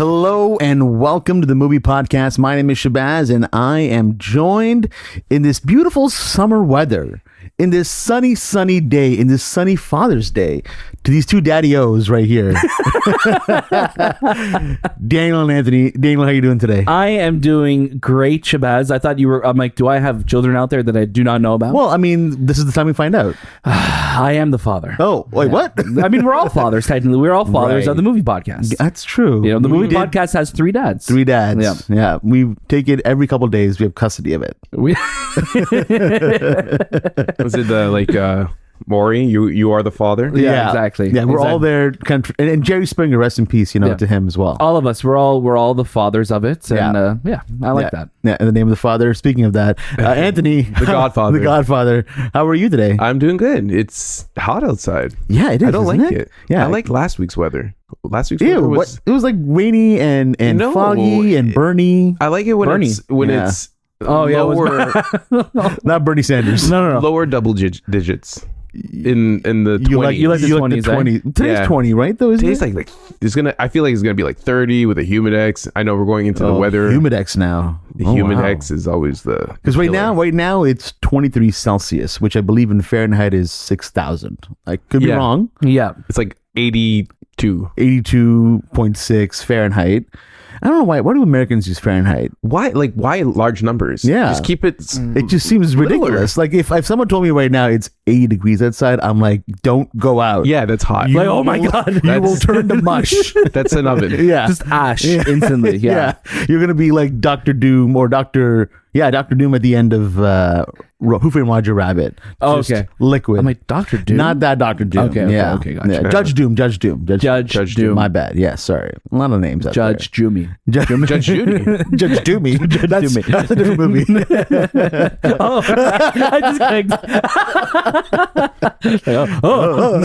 Hello and welcome to the Movie Podcast. My name is Shahbaz and I am joined in this beautiful summer weather, in this sunny day, in this sunny Father's Day, to these two daddy-os right here. Daniel and Anthony. Daniel, how are you doing today? I am doing great, Shahbaz. I thought you were, I'm like, do I have children out there that I do not know about? Well, I mean, this is the time we find out. I am the father. Oh, wait, what? I mean, we're all fathers, technically. We're all fathers Right. of the movie podcast. That's true. You know, the movie podcast has three dads. Three dads. Yeah. Yeah. We take it every couple of days. We have custody of it. We- Was it Maury? You are the father. Yeah, exactly. Yeah, we're all there. And Jerry Springer, rest in peace, Yeah. to him as well. all of us, we're all the fathers of it. And I like that. Yeah, in the name of the Father. Speaking of that, Anthony, The Godfather. the Godfather. How are you today? I'm doing good. It's hot outside. Yeah, it is. I don't isn't like it. Yeah, I like last week's weather. Last week's Ew, weather what? was. It was like rainy and No, foggy and Bernie. I like it when Bernie. it's Yeah. it's Oh, yeah, it was- lower Not Bernie Sanders. No. lower double digits in the 20s. You like the 20s, eh? 20. Today's Yeah. 20, right? Though, isn't Today's it? like it's gonna. I feel like it's gonna be like 30 with a humidex. I know we're going into the weather. Humidex now. The humidex is always the Because right killer. now it's 23 Celsius, which I believe in Fahrenheit is 6,000. I could be Yeah. wrong. Yeah. It's like 82. 82.6 Fahrenheit. I don't know why. Why do Americans use Fahrenheit? Why large numbers? Yeah. Just keep it. It just seems ridiculous. Like if someone told me right now it's 80 degrees outside, I'm like, don't go out. Yeah, that's hot. Like, oh my God. You will turn to mush. That's an oven. Yeah. Just ash instantly. Yeah. You're going to be like Dr. Doom or Dr. Doom at the end of Who Framed Roger Rabbit. Oh, Just okay. Liquid. I'm like, Dr. Doom? Not that Dr. Doom. Okay, yeah. gotcha. Yeah. Judge Doom. Judge Doom. My bad. Yeah, sorry. A lot of names out Judge Jumi. there. Judge Judy. Judge Doomy. That's, Doomy. that's a different movie. Oh, I just Also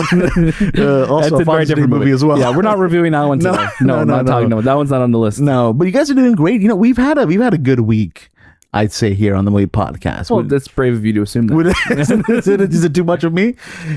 a That's a very Fonzie different movie as well. Yeah, we're not reviewing that one today. No, I'm not talking about that. One's not on the list. No, but you guys are doing great. We've had a good week, I'd say, here on the Movie Podcast. Well, that's brave of you to assume that. Is it too much of me?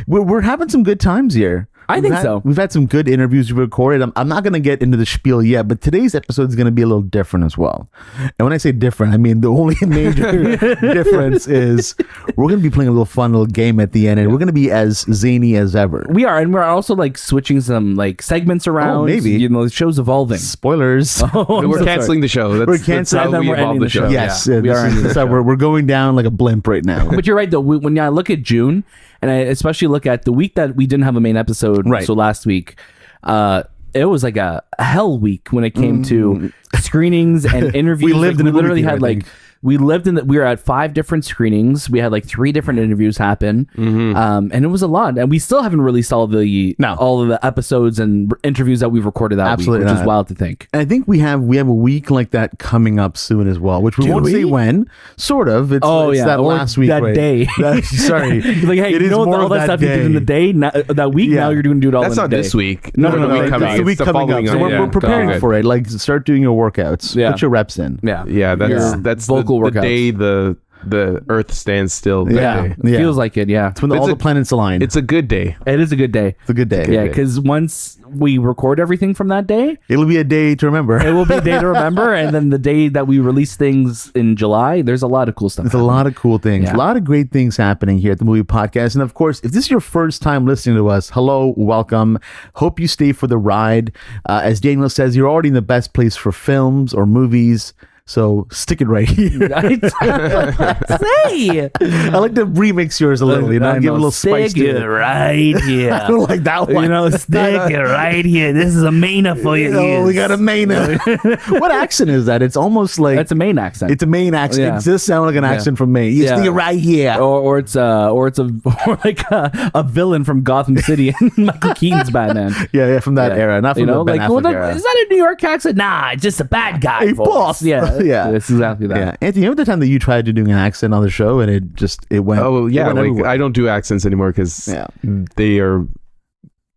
We're having some good times here. I think so. We've had some good interviews we recorded. I'm not going to get into the spiel yet, but today's episode is going to be a little different as well. And when I say different, I mean the only major difference is we're going to be playing a little fun little game at the end, and we're going to be as zany as ever. We are, and we're also like switching some like segments around. maybe. The show's evolving. Spoilers. We're canceling the show. That's, We're that's canceling, how and then we we're evolve ending the show. Yes, Yeah, we are ending the that's how show. we're going down like a blimp right now. But you're right though. When I look at June, and I especially look at the week that we didn't have a main episode, Right. so last week, it was like a hell week when it came to screenings and interviews. We lived in a movie literally theater, had I like. think. We were at 5 different screenings. We had like 3 different interviews happen. And it was a lot. And we still haven't released all of the episodes and interviews that we've recorded that Absolutely week, which not. is wild to think. And I think we have a week like that coming up soon as well, which we won't say when. Sort of. It's that or last week. that right? day. Sorry. Like, hey, It you is know more all of that stuff you did in the day, that week, Yeah. now you're going to do it all That's in not the day. this week. No, the week coming. That's the week It's coming up. following So on. we're preparing Okay. for it. Like, start doing your workouts. Yeah. Put your reps in. Yeah. Yeah, that's Vocal the workouts. day the Earth stands still. that Yeah. day. Yeah. Feels like it, yeah. It's when It's all a- the planets align. It's a good day. It is a good day. It's a good day. Yeah, day. because once we record everything from that day, It'll be a day to remember. it will be a day to remember. And then the day that we release things in July, there's a lot of cool stuff. There's a lot of cool things, Yeah. a lot of great things happening here at the Movie Podcast. And of course, if this is your first time listening to us, hello, welcome. Hope you stay for the ride. As Daniel says, you're already in the best place for films or movies. So stick it right here. Say, I like to remix yours a little, give it a little spice stick to it it. right I here. don't like that one. Stick it right here. This is a maina for you. Oh, we got a main. What accent is that? It's almost like That's a Maine accent. it's a Maine accent. Yeah. It does sound like an accent from Maine. You Yeah. stick it right here. or it's like a villain from Gotham City in Michael Keaton's Batman. Yeah, from that era, not from the Ben Affleck era. is that a New York accent? Nah, it's just a bad guy. Hey, voice. boss. Yeah, Yeah. it's exactly that. Yeah, Anthony, remember the time that you tried to do an accent on the show and it went? Oh yeah, it went like everywhere? I don't do accents anymore because Yeah. they are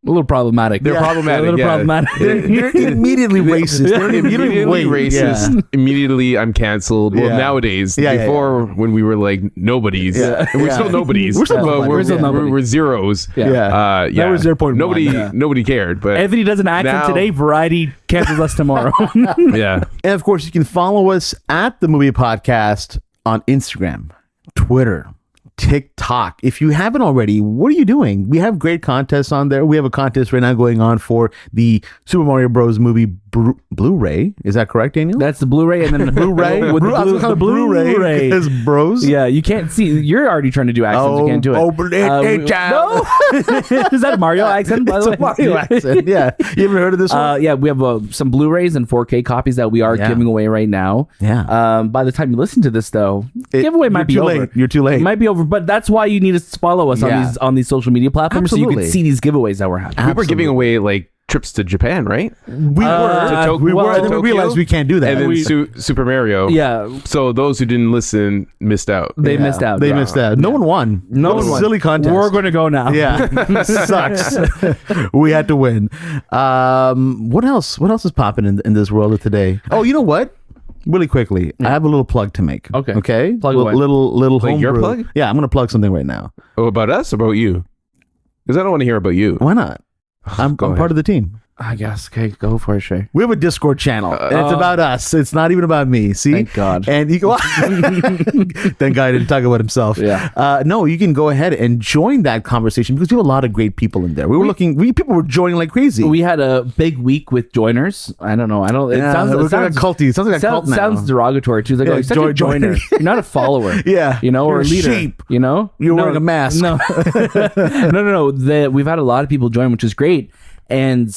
A little problematic. They're problematic. A little problematic. They're immediately racist. They're immediately racist. Yeah. Immediately, I'm canceled. Well, nowadays, before when we were like nobodies, and we're still nobodies. We're still nobodies. We're zeros. Yeah. That was 0.1. Nobody cared. But if he does an accent today, Variety cancels us tomorrow. Yeah. And of course, you can follow us at the Movie Podcast on Instagram, Twitter, TikTok. If you haven't already, what are you doing? We have great contests on there. We have a contest right now going on for the Super Mario Bros. Movie Blu-ray. Is that correct, Daniel? That's the Blu-ray, and then the Blu-ray with the Blu-ray is Bros. Yeah, you can't see. You're already trying to do accents. You can't do it. Oh, but no. Is that a Mario accent? By the way, it's a Mario accent. Yeah, you ever heard of this one? Yeah, we have some Blu-rays and 4K copies that we are giving away right now. Yeah. By the time you listen to this, though, giveaway might be over. You're too late. It might be over, but that's why you need to follow us on these social media platforms so you can see these giveaways that we're having. We were giving away like trips to Japan, right? We were, and then we realized we can't do that. And then Super Mario. Yeah. So those who didn't listen missed out. They missed out. They missed out. No one won. No one won. Silly contest. We're going to go now. Yeah. Sucks. We had to win. What else? What else is popping in this world of today? Oh, you know what? Really quickly, I have a little plug to make. Okay. Plug away. Little like your plug? Yeah, I'm going to plug something right now. Oh, about us or about you? Because I don't want to hear about you. Why not? I'm part of the team. I guess. Okay, go for it, Shay. We have a Discord channel, and it's about us. It's not even about me. See? Thank God. And you go. Thank God he didn't talk about himself. Yeah. No, you can go ahead and join that conversation because we have a lot of great people in there. People were joining like crazy. We had a big week with joiners. I don't know. It sounds culty. It sounds like a cult now. Sounds derogatory too. It's like, you're such a joiner. You're not a follower. Yeah. Or a leader. Sheep. You're wearing a mask. No. No. We've had a lot of people join, which is great. And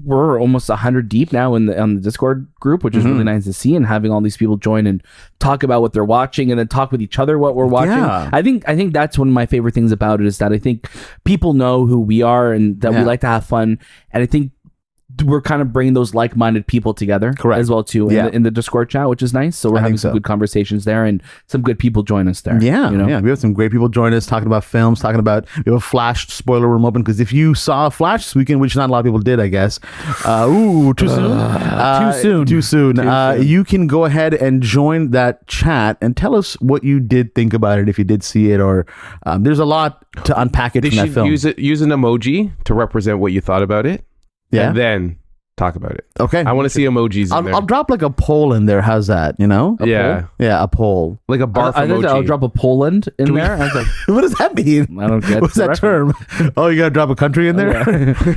we're almost 100 deep now on the Discord group, which is really nice to see, and having all these people join and talk about what they're watching and then talk with each other what we're watching. Yeah. I think that's one of my favorite things about it, is that I think people know who we are and that we like to have fun, and I think we're kind of bringing those like-minded people together as well too in the Discord chat, which is nice. So we're having some good conversations there, and some good people join us there. Yeah, we have some great people join us talking about films, we have a Flash spoiler room open, because if you saw Flash this weekend, which not a lot of people did, I guess. Too soon. You can go ahead and join that chat and tell us what you did think about it, if you did see it, or there's a lot to unpack it from that film. Use an emoji to represent what you thought about it. Yeah. And then talk about it. Okay. I want to see emojis in there. I'll drop like a poll in there. How's that? Yeah. Poll? Yeah, a poll. Like a barf emoji. I'll drop a Poland in there. I was like, what does that mean? I don't get What's that term? Oh, you got to drop a country in there?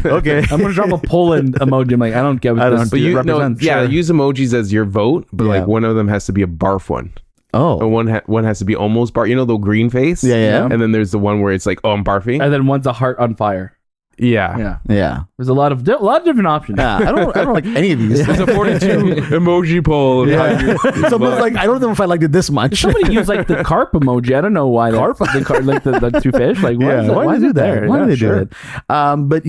Okay. I'm going to drop a Poland emoji. I'm like, I don't get what this represents. Use emojis as your vote, but like one of them has to be a barf one. Oh. And one has to be almost barf. The green face? Yeah. And then there's the one where it's like, oh, I'm barfing. And then one's a heart on fire. Yeah. There's a lot of different options. Yeah, I don't like any of these. It's a 42 emoji poll. Yeah. So like, I don't know if I liked it this much. Somebody used like the carp emoji. I don't know why. Carp? Like the two fish. Like why do they do that? Why do they do it? But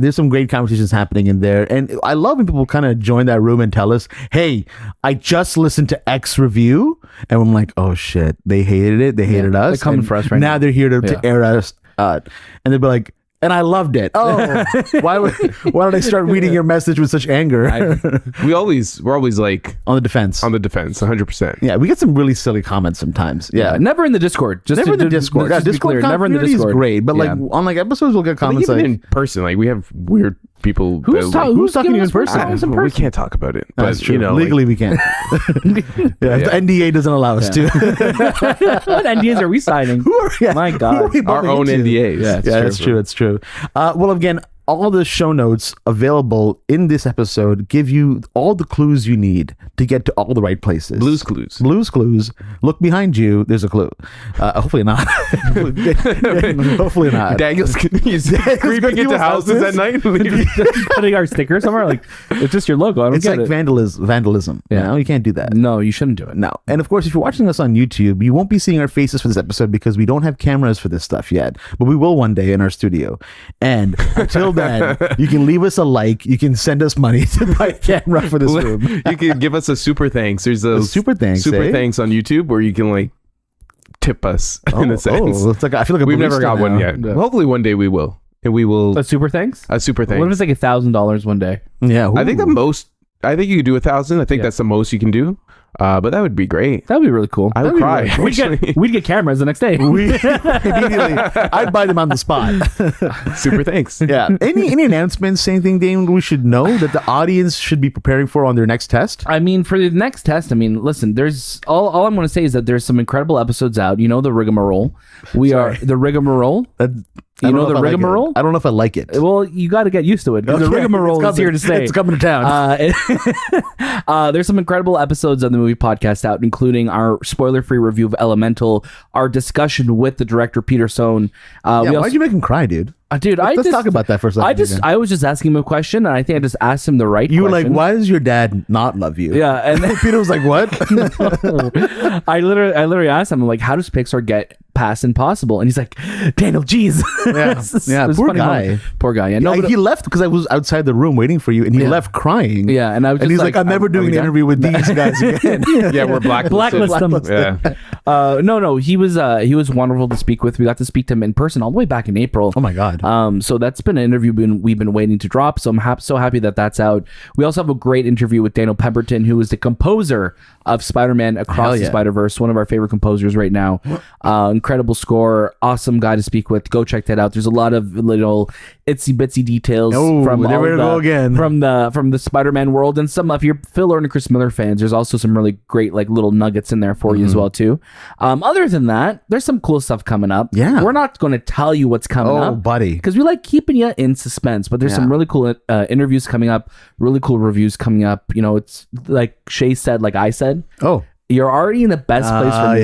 there's some great conversations happening in there, and I love when people kind of join that room and tell us, "Hey, I just listened to X review," and I'm like, "Oh shit, they hated it. They hated us. They're coming for us right now. Now they're here to air us, and they'll be like." And I loved it. Oh, why did I start reading your message with such anger? We're always like on the defense. 100%. Yeah, we get some really silly comments sometimes. Yeah, never in the Discord. Never in the Discord. Discord never in the Discord. Is great, but like on like episodes, we'll get comments even like in person. Like we have weird people. Who's talking to you in person? We can't talk about it. That's true. Legally, we can't. The NDA doesn't allow us to. What NDAs are we signing? My God, our own NDAs. Yeah, that's true. It's true. Well, again, all the show notes available in this episode give you all the clues you need to get to all the right places. Blue's Clues. Look behind you. There's a clue. Hopefully not. Hopefully not. Daniel's creeping into houses at night. Putting our sticker somewhere. Like, it's just your logo. I don't get like it. vandalism. Yeah. You can't do that. No, you shouldn't do it. No. And of course, if you're watching us on YouTube, you won't be seeing our faces for this episode because we don't have cameras for this stuff yet. But we will one day in our studio. And until then, you can leave us a like. You can send us money to buy a camera for this room. You can give us a super thanks. There's a super thanks thanks on YouTube where you can like tip us in a sense. It's like, I feel like we've never got one yet. Yeah. Hopefully one day we will. and we will A super thanks? a super thanks. What if it's like $1,000 one day? Yeah. I think I think you could do 1,000. I think that's the most you can do. But that would be great. That would be really cool. I would cry. We'd get cameras the next day. Immediately, I'd buy them on the spot. Super thanks. Yeah. Any announcements, anything, Dane, we should know that the audience should be preparing for on their next test? I mean, for the next test, listen, there's all I'm going to say is that there's some incredible episodes out. You know, the rigmarole. Are the rigmarole. You know the rigmarole? I don't know if I like it. Well, you got to get used to it. The rigmarole is here to stay. It's coming to town. There's some incredible episodes of the movie podcast out, including our spoiler-free review of Elemental, our discussion with the director Peter Sohn. Why'd you make him cry, dude? Dude, let's talk about that for a second. I was just asking him a question, and I think I just asked him the right question. You were like, why does your dad not love you? Yeah, and then Peter was like, what? I literally asked him, I'm like, how does Pixar get past impossible? And he's like, Daniel, geez. Yeah, poor guy. Poor guy. Yeah, no, he left because I was outside the room waiting for you, and he left crying. Yeah, and I was just he's like, I'm never doing an interview with these guys again. Yeah, we're blacklisted. Yeah. No, he was wonderful to speak with. We got to speak to him in person all the way back in April. Oh my God. So that's been an interview we've been waiting to drop. So I'm so happy that that's out. We also have a great interview with Daniel Pemberton, who is the composer of Spider-Man Across the Spider-Verse, one of our favorite composers right now. Incredible score, awesome guy to speak with. Go check that out. There's a lot of little itsy bitsy details from the Spider-Man world, and some, if you're Phil Lord and Chris Miller fans, there's also some really great like little nuggets in there for you as well too. Other than that, there's some cool stuff coming up. Yeah, we're not going to tell you what's coming up, buddy, because we like keeping you in suspense. But there's some really cool interviews coming up, really cool reviews coming up. You know, it's like Shay said, like I said. You're already in the best place for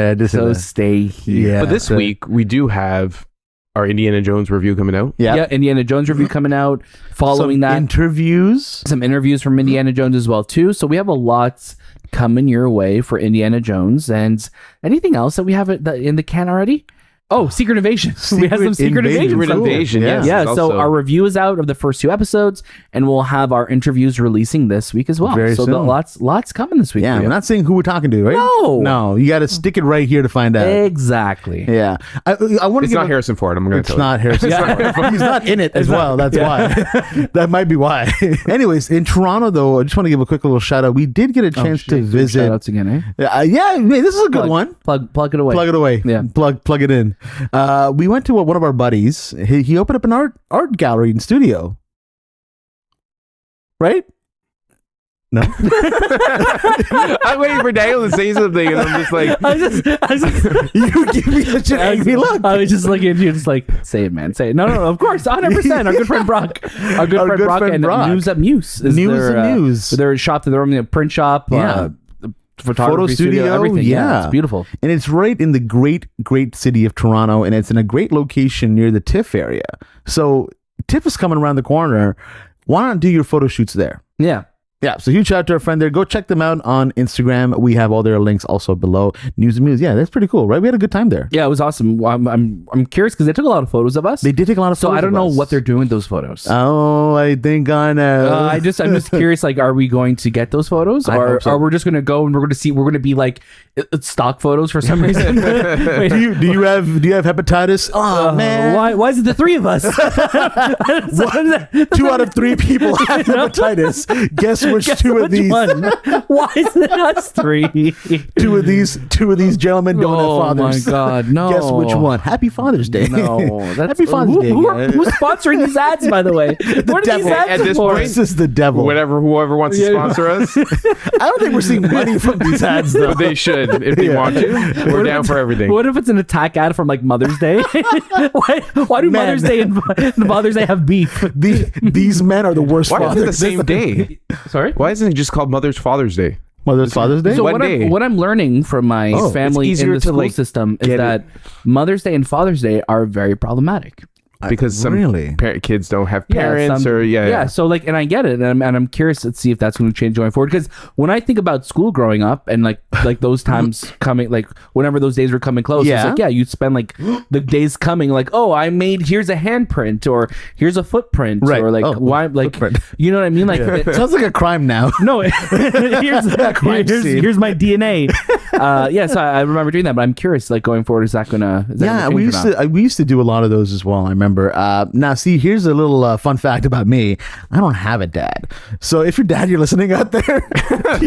movies, so stay here. Yeah, but this week we do have our Indiana Jones review coming out. Yeah, Indiana Jones review coming out. Following some interviews from Indiana Jones as well too. So we have a lot coming your way for Indiana Jones. And anything else that we have in the can already? Oh, Secret Invasion. We have some Secret Invasion. Yeah. So our review is out of the first 2 episodes, and we'll have our interviews releasing this week as well. Very soon. Lots coming this week. Yeah, I'm not saying who we're talking to, right? No. You got to stick it right here to find out. Exactly. Yeah. I want to. It's not Harrison Ford. I'm going to tell you. It's not Harrison Ford. He's not in it as well. That's why. That might be why. Anyways, in Toronto, though, I just want to give a quick little shout out. We did get a chance to visit. Shout outs again, eh? Yeah, this is a good one. Plug it away. Plug it away. Yeah. Plug it in. We went to one of our buddies. He opened up an art gallery and studio. Right? No. I'm waiting for Daniel to say something, and I'm just like, you give me such an angry look. I was just looking at you, just like, say it, man, say it. No, of course, 100%. Our good friend Brock, and News at Muse. News. Their shop, their own print shop. Photography photo studio, everything. Yeah, it's beautiful, and it's right in the great city of Toronto, and it's in a great location near the TIFF area. So TIFF is coming around the corner. Why not do your photo shoots there? Yeah, so huge shout out to our friend there. Go check them out on Instagram. We have all their links also below. News and Muse. Yeah, that's pretty cool, right? We had a good time there. Yeah, it was awesome. I'm curious because they took a lot of photos of us. They did take a lot of photos. So I don't know what they're doing with those photos. Oh, I think I know. I'm just curious. Like, are we going to get those photos, or we're just going to go and we're going to be like stock photos for some reason? Wait, do you have hepatitis? Oh man, why is it the 3 of us? 2 out of 3 people have hepatitis. Guess which 2 of these? Why is it us 3? 2 of these gentlemen don't have fathers. Oh my God, no! Guess which one? Happy Father's Day. No, Happy Father's Day. Who's sponsoring these ads, by the way? What are these ads at this point? This is the devil. Whoever wants to sponsor us. I don't think we're seeing money from these ads, though. But they should if they want to. We're down for everything. What if it's an attack ad from like Mother's Day? Why do Mother's Day and Father's Day have beef? These men are the worst. Why fathers. is it the same day? Sorry. Why isn't it just called Father's Day? Father's Day? So what I'm learning from my family in the school system is that Mother's Day and Father's Day are very problematic. Because some kids don't have parents so like, and I get it, and I'm curious to see if that's going to change going forward, because when I think about school growing up and like those times coming, like whenever those days were coming close, it's like you'd spend like the days coming like, here's a handprint or here's a footprint, or like why, like footprint. You know what I mean, like it sounds like a crime now. No, here's my DNA. So I remember doing that, but I'm curious, like going forward, is that gonna we used to do a lot of those as well. I remember remember. Now, see, here's a little fun fact about me. I don't have a dad. So if your dad, you're listening out there, do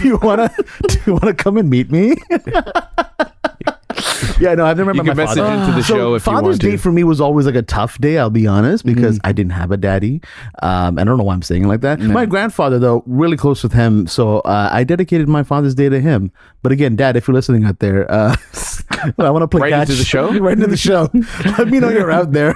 you wanna come and meet me? Yeah, no, I've never met my message father. into the show if Father's you want Day to. for me was always like a tough day, I'll be honest, because I didn't have a daddy. I don't know why I'm saying it like that. My grandfather, though, really close with him, so I dedicated my Father's Day to him. But again, Dad, if you're listening out there, I want to play Right catch. into the show? Right into the show. Let me know you're out there.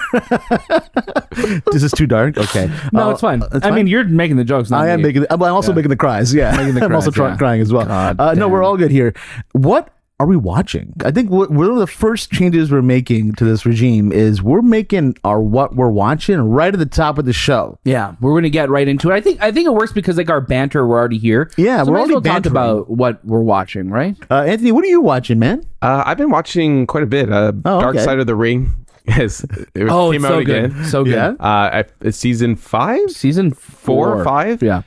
This is too dark? Okay. No, it's fine. It's I fine? mean, you're making the jokes. Not I am me. making, but I'm also making the cries. Yeah, I'm also cries, crying as well. No, damn. we're all good here. What are we watching? I think one of the first changes we're making to this regime is we're making our what we're watching right at the top of the show. Yeah, we're gonna get right into it. I think it works because like our banter, we're already here. Yeah, so we're might as already well talk bantering. about what we're watching, right? Anthony, what are you watching, man? I've been watching quite a bit. Dark okay. Side of the Ring. Yes, it came it's out so again. good, so good. Yeah. It's season 5, Season 4 or 5. Yeah.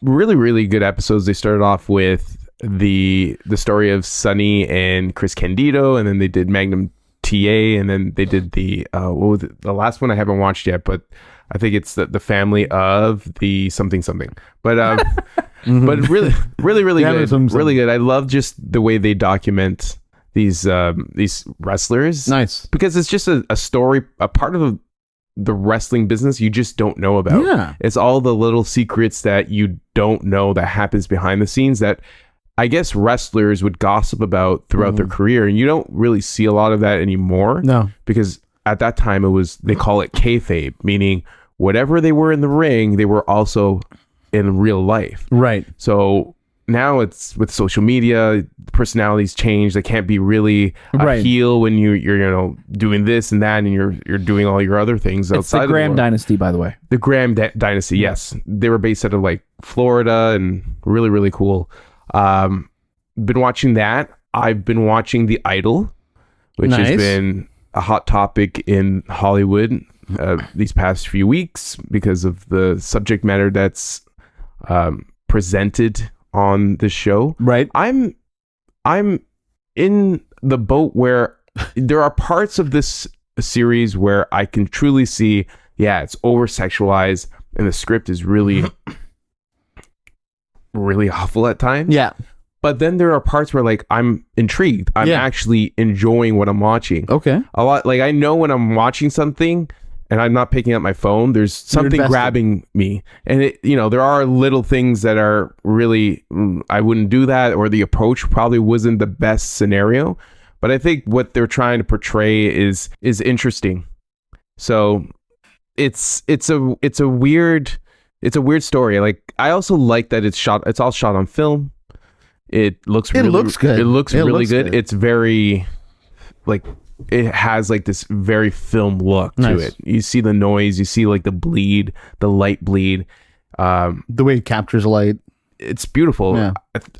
Really, really good episodes. They started off with the story of Sonny and Chris Candido, and then they did Magnum TA, and then they did the what was it? The last one I haven't watched yet, but I think it's the family of the something. But but really Yeah, good. Really good. I love just the way they document these wrestlers. Nice. Because it's just a story, a part of the wrestling business you just don't know about. Yeah. It's all the little secrets that you don't know that happens behind the scenes that I guess wrestlers would gossip about throughout their career, and you don't really see a lot of that anymore. No. Because at that time they call it kayfabe, meaning whatever they were in the ring, they were also in real life. Right. So now it's with social media, personalities change. They can't be really a heel when you're doing this and that, and you're doing all your other things It's outside the Graham of Dynasty, by the way. the Graham Dynasty. Yes, they were based out of like Florida, and really, really cool. Been watching that. I've been watching The Idol, which has been a hot topic in Hollywood these past few weeks because of the subject matter that's presented on the show. Right. I'm in the boat where there are parts of this series where I can truly see, it's over sexualized and the script is really really awful at times. Yeah. But then there are parts where like I'm intrigued. I'm actually enjoying what I'm watching. Okay. A lot. Like I know when I'm watching something and I'm not picking up my phone, there's something grabbing me. And there are little things that are really, I wouldn't do that, or the approach probably wasn't the best scenario. But I think what they're trying to portray is interesting. So it's a weird story. Like I also like that it's all shot on film. It looks good. It looks really good. It's very like it has like this very film look to it. You see the noise, you see like the light bleed. The way it captures light. It's beautiful. Yeah.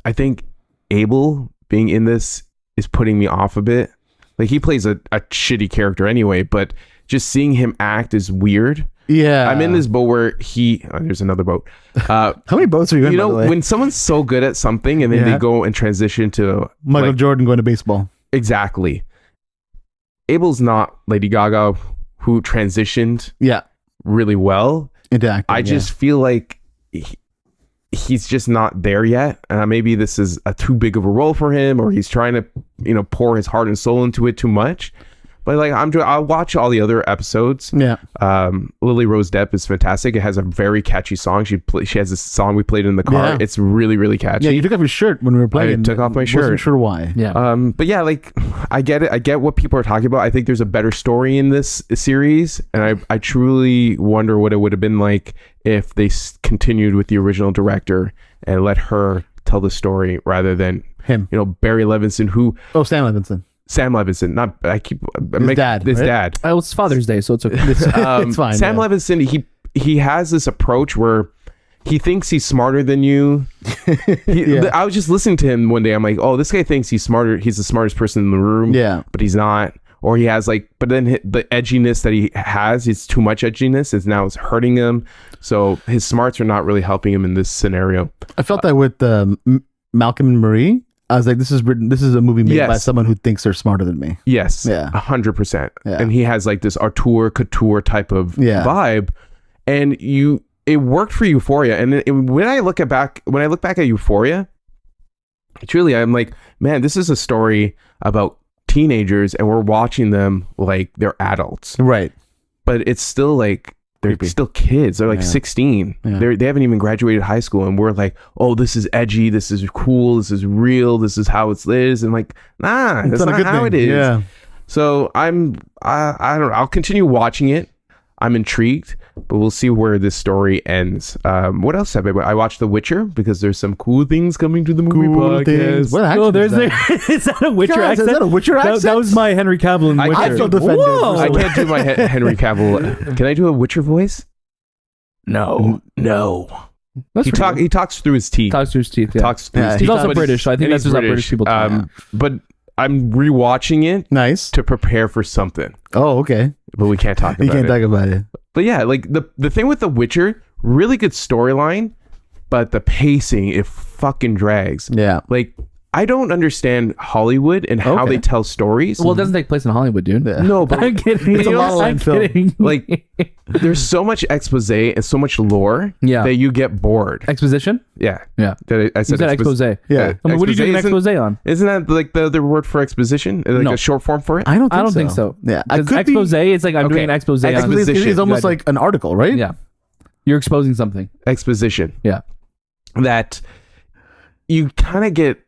I think Abel being in this is putting me off a bit. Like he plays a shitty character anyway, but just seeing him act is weird. Yeah. I'm in this boat where there's another boat. How many boats are you in, by the way? When someone's so good at something and then they go and transition to Michael Jordan going to baseball. Exactly. Abel's not Lady Gaga, who transitioned really well into acting. I just feel like he's just not there yet. Maybe this is a too big of a role for him, or he's trying to pour his heart and soul into it too much. But like I'll watch all the other episodes. Yeah. Lily Rose Depp is fantastic. It has a very catchy song. She has this song we played in the car. Yeah. It's really, really catchy. Yeah, you took off your shirt when we were playing. I took off my shirt. Wasn't sure why. Yeah. But yeah, like I get it. I get what people are talking about. I think there's a better story in this series, and I truly wonder what it would have been like if they continued with the original director and let her tell the story rather than him. Barry Levinson, who Sam Levinson. Sam Levinson, his dad. His right? dad. Oh, it's Father's Day, so it's okay. It's fine. Sam Levinson, he has this approach where he thinks he's smarter than you. I was just listening to him one day. I'm like, oh, this guy thinks he's smarter. He's the smartest person in the room. Yeah, but he's not. Or he has but then the edginess that he has is too much edginess. It's hurting him. So his smarts are not really helping him in this scenario. I felt that with Malcolm and Marie. I was like, this is a movie made Yes. by someone who thinks they're smarter than me. Yes. Yeah. 100%. Yeah. And he has like this auteur couture type of vibe. And it worked for Euphoria. And when I look back at Euphoria, truly, I'm like, man, this is a story about teenagers and we're watching them like they're adults. Right. But it's still like, they're still kids. They're like 16. Yeah. They haven't even graduated high school. And we're like, oh, this is edgy. This is cool. This is real. This is how it is. And like, nah, that's not how it is. Yeah. So I don't know. I'll continue watching it. I'm intrigued, but we'll see where this story ends. What else have I watched The Witcher because there's some cool things coming to the movie podcast. What accent is that? Is that a Witcher accent? Is that a Witcher accent? That was my Henry Cavill in Witcher. I feel defended. I can't do my Henry Cavill. Can I do a Witcher voice? No. He talks through his teeth. Talks through his teeth. Yeah. He's also British, so I think that's just how British people talk. But I'm rewatching it. Nice. To prepare for something. Oh, okay. But we can't talk about it. You can't talk about it. But yeah, like the thing with The Witcher, really good storyline, but the pacing, it fucking drags. Yeah. Like, I don't understand Hollywood and how they tell stories. Well, it doesn't take place in Hollywood, dude. Yeah. No, but I'm kidding. It's a monoline film. Like, there's so much expose and so much lore that you get bored. Exposition? Yeah. Yeah. I said expose. Yeah. I mean, what are you doing an expose on? Isn't that like the word for exposition? Like a short form for it? I don't think so. Yeah. Because expose, it's like I'm doing an expose on. Exposition. It's almost like an article, right? Yeah. You're exposing something. Exposition. Yeah. That you kind of get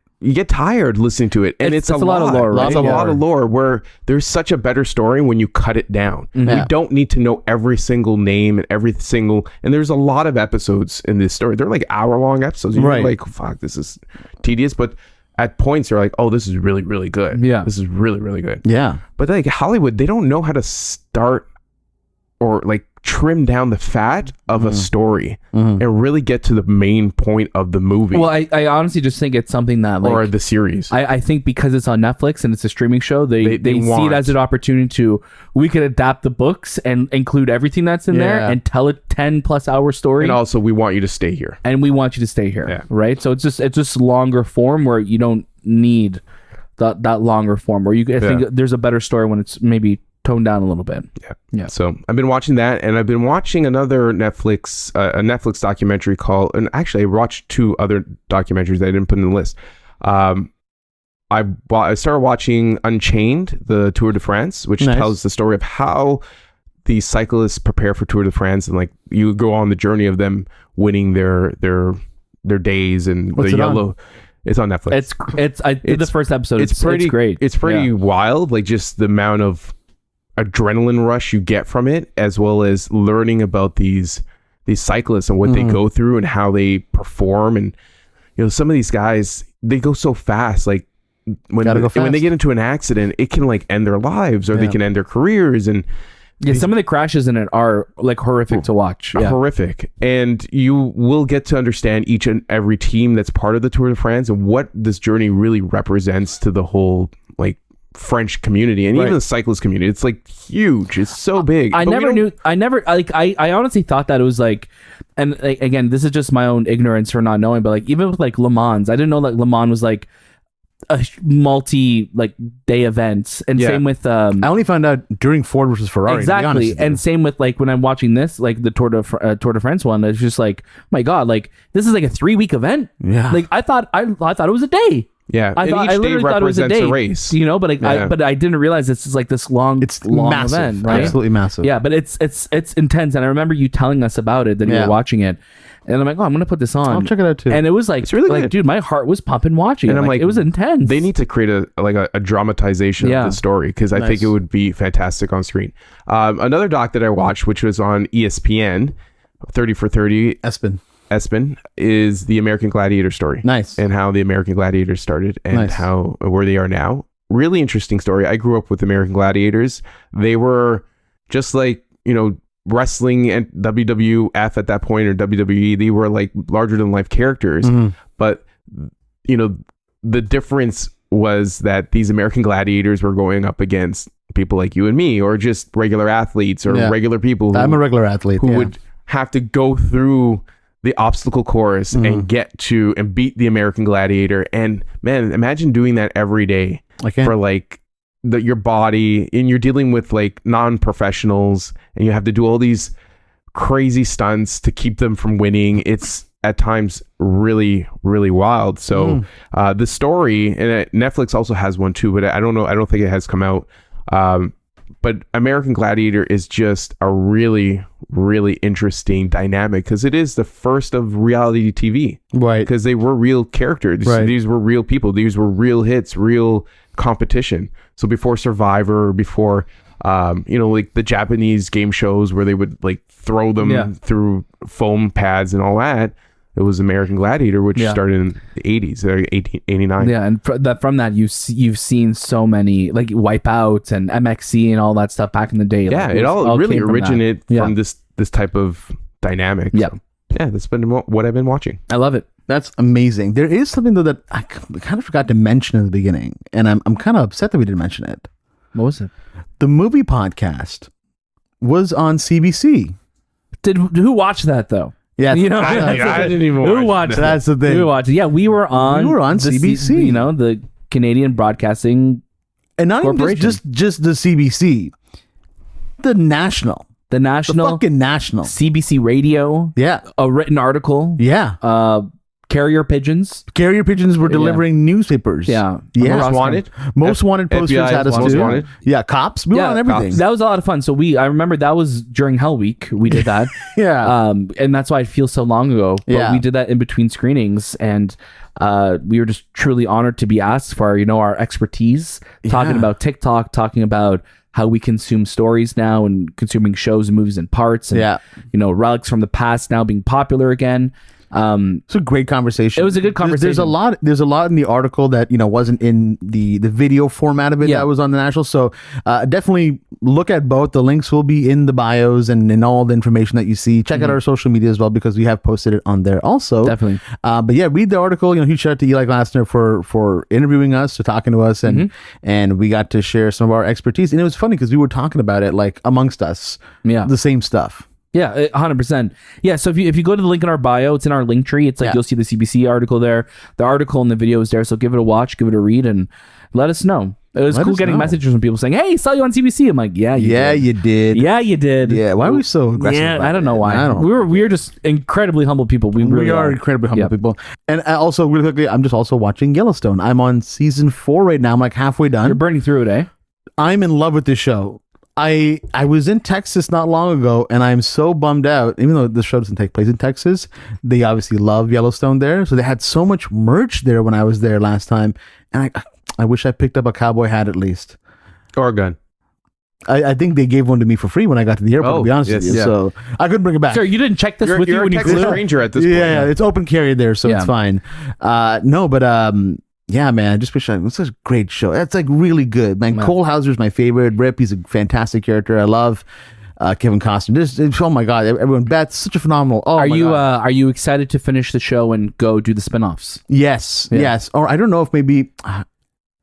tired listening to it, and it's a lot of lore. Right? It's a lot of lore where there's such a better story when you cut it down. Mm-hmm. You don't need to know every single name and there's a lot of episodes in this story. They're like hour-long episodes. You're like, fuck, this is tedious, but at points you're like, oh, this is really, really good. Yeah, this is really, really good. Yeah, but like Hollywood, they don't know how to start or like trim down the fat of a story and really get to the main point of the movie. Well, I honestly just think it's something that like, or the series. I think because it's on Netflix and it's a streaming show, they see it as an opportunity to, we could adapt the books and include everything that's in there and tell a 10+ hour story. And also we want you to stay here. And we want you to stay here. Right? So it's just longer form where you don't need that longer form where I think there's a better story when it's maybe toned down a little bit. Yeah. So I've been watching that, and I've been watching another Netflix documentary called, and actually I watched 2 other documentaries that I didn't put in the list. I started watching Unchained, the Tour de France, which tells the story of how these cyclists prepare for Tour de France, and like you go on the journey of them winning their days and What's the it yellow. On? It's on Netflix. I did the first episode. It's great. It's pretty wild. Like just the amount of adrenaline rush you get from it, as well as learning about these cyclists and what they go through and how they perform. And some of these guys, they go so fast. Like when they get into an accident, it can like end their lives or they can end their careers. And some of the crashes in it are like horrific to watch. Horrific. And you will get to understand each and every team that's part of the Tour de France and what this journey really represents to the whole like French community and even the cyclist community. It's like huge. It's so big. I honestly thought that it was like, and like, again, this is just my own ignorance for not knowing, but like even with like Le Mans, I didn't know that Le Mans was like a multi like day events, and same with I only found out during Ford versus Ferrari. Exactly. And same with like when I'm watching this, like the Tour de France one, it's just like, oh my God, like this is like a 3-week event. Yeah. Like I thought it was a day. Yeah, I literally thought it was a day, race, but like I didn't realize this is like this long massive event, right? Absolutely massive. Yeah, but it's intense, and I remember you telling us about it that you were watching it, and I'm like, oh, I'm gonna put this on. I'll check it out too. And it was like, it's really good. Dude, my heart was pumping watching. And I'm like, it was intense. They need to create a dramatization of the story because I think it would be fantastic on screen. Another doc that I watched, which was on ESPN, 30 for 30. Espen is the American Gladiator story. Nice. And how the American Gladiators started and where they are now. Really interesting story. I grew up with American Gladiators. They were just like, wrestling and WWF at that point, or WWE. They were like larger than life characters. But, the difference was that these American Gladiators were going up against people like you and me, or just regular athletes or regular people. I'm a regular athlete. Who would have to go through the obstacle course and get to and beat the American Gladiator. And man, imagine doing that every day for like your body, and you're dealing with like non-professionals, and you have to do all these crazy stunts to keep them from winning. It's at times really, really wild. So the story, and Netflix also has one too, but I don't know. I don't think it has come out. But American Gladiator is just a really, really interesting dynamic, because it is the first of reality TV. Right. Because they were real characters. Right. These were real people. These were real hits, real competition. So before Survivor, before, like the Japanese game shows where they would like throw them through foam pads and all that, it was American Gladiator, which started in the 80s, 1889. Yeah, and from that, you've seen so many, like Wipeout and MXC and all that stuff back in the day. Yeah, like, it all really originated from this type of dynamic. Yeah. So, yeah, that's been what I've been watching. I love it. That's amazing. There is something, though, that I kind of forgot to mention in the beginning, and I'm kind of upset that we didn't mention it. What was it? The movie podcast was on CBC. Who watched that, though? Yeah, I didn't even watch. Who watched? That's the thing. Who watched? Yeah, we were on CBC. The Canadian Broadcasting, and not even just the CBC, the national, the fucking national CBC Radio. Yeah, a written article. Yeah, carrier pigeons were delivering newspapers. Yeah. Most wanted posters FBI had us most too. wanted. Yeah, cops. We were on everything. Cops. That was a lot of fun. So I remember that was during Hell Week. We did that. Yeah. And that's why it feels so long ago. But we did that in between screenings, and we were just truly honored to be asked for our expertise, talking about TikTok, talking about how we consume stories now and consuming shows and movies in parts, and relics from the past now being popular again. It's a great conversation. It was a good conversation. There's a lot in the article that wasn't in the video format of it that was on the national. So definitely look at both. The links will be in the bios and in all the information that you see. Check out our social media as well, because we have posted it on there also. Definitely. But yeah, read the article. Huge shout out to Eli Glasner for interviewing us, for talking to us, and we got to share some of our expertise. And it was funny because we were talking about it like amongst us. Yeah, the same stuff. Yeah, 100%. Yeah, so if you go to the link in our bio, it's in our link tree. It's like you'll see the CBC article there. The article and the video is there. So give it a watch, give it a read, and let us know. It was cool getting messages from people saying, "Hey, saw you on CBC." I'm like, "Yeah, you did. Yeah, you did." Yeah, why are we so aggressive? Yeah, I don't know why. We're just incredibly humble people. We really are incredibly humble people. And also, really quickly, I'm just also watching Yellowstone. I'm on season 4 right now. I'm like halfway done. You're burning through it, eh? I'm in love with this show. I was in Texas not long ago, and I'm so bummed out. Even though the show doesn't take place in Texas, they obviously love Yellowstone there. So they had so much merch there when I was there last time, and I wish I picked up a cowboy hat at least, or a gun. I think they gave one to me for free when I got to the airport. To be honest with you, so I couldn't bring it back. Sir, you didn't check this with you when you flew? You're a stranger at this point. Yeah, it's open carry there, so it's fine. Yeah, man, I just wish it's such a great show. That's like really good, man. Cole Hauser's my favorite. Rip, he's a fantastic character. I love Kevin Costner. Oh my God, everyone, Beth, such a phenomenal. Oh, are you excited to finish the show and go do the spinoffs? Yes. Or I don't know if maybe, I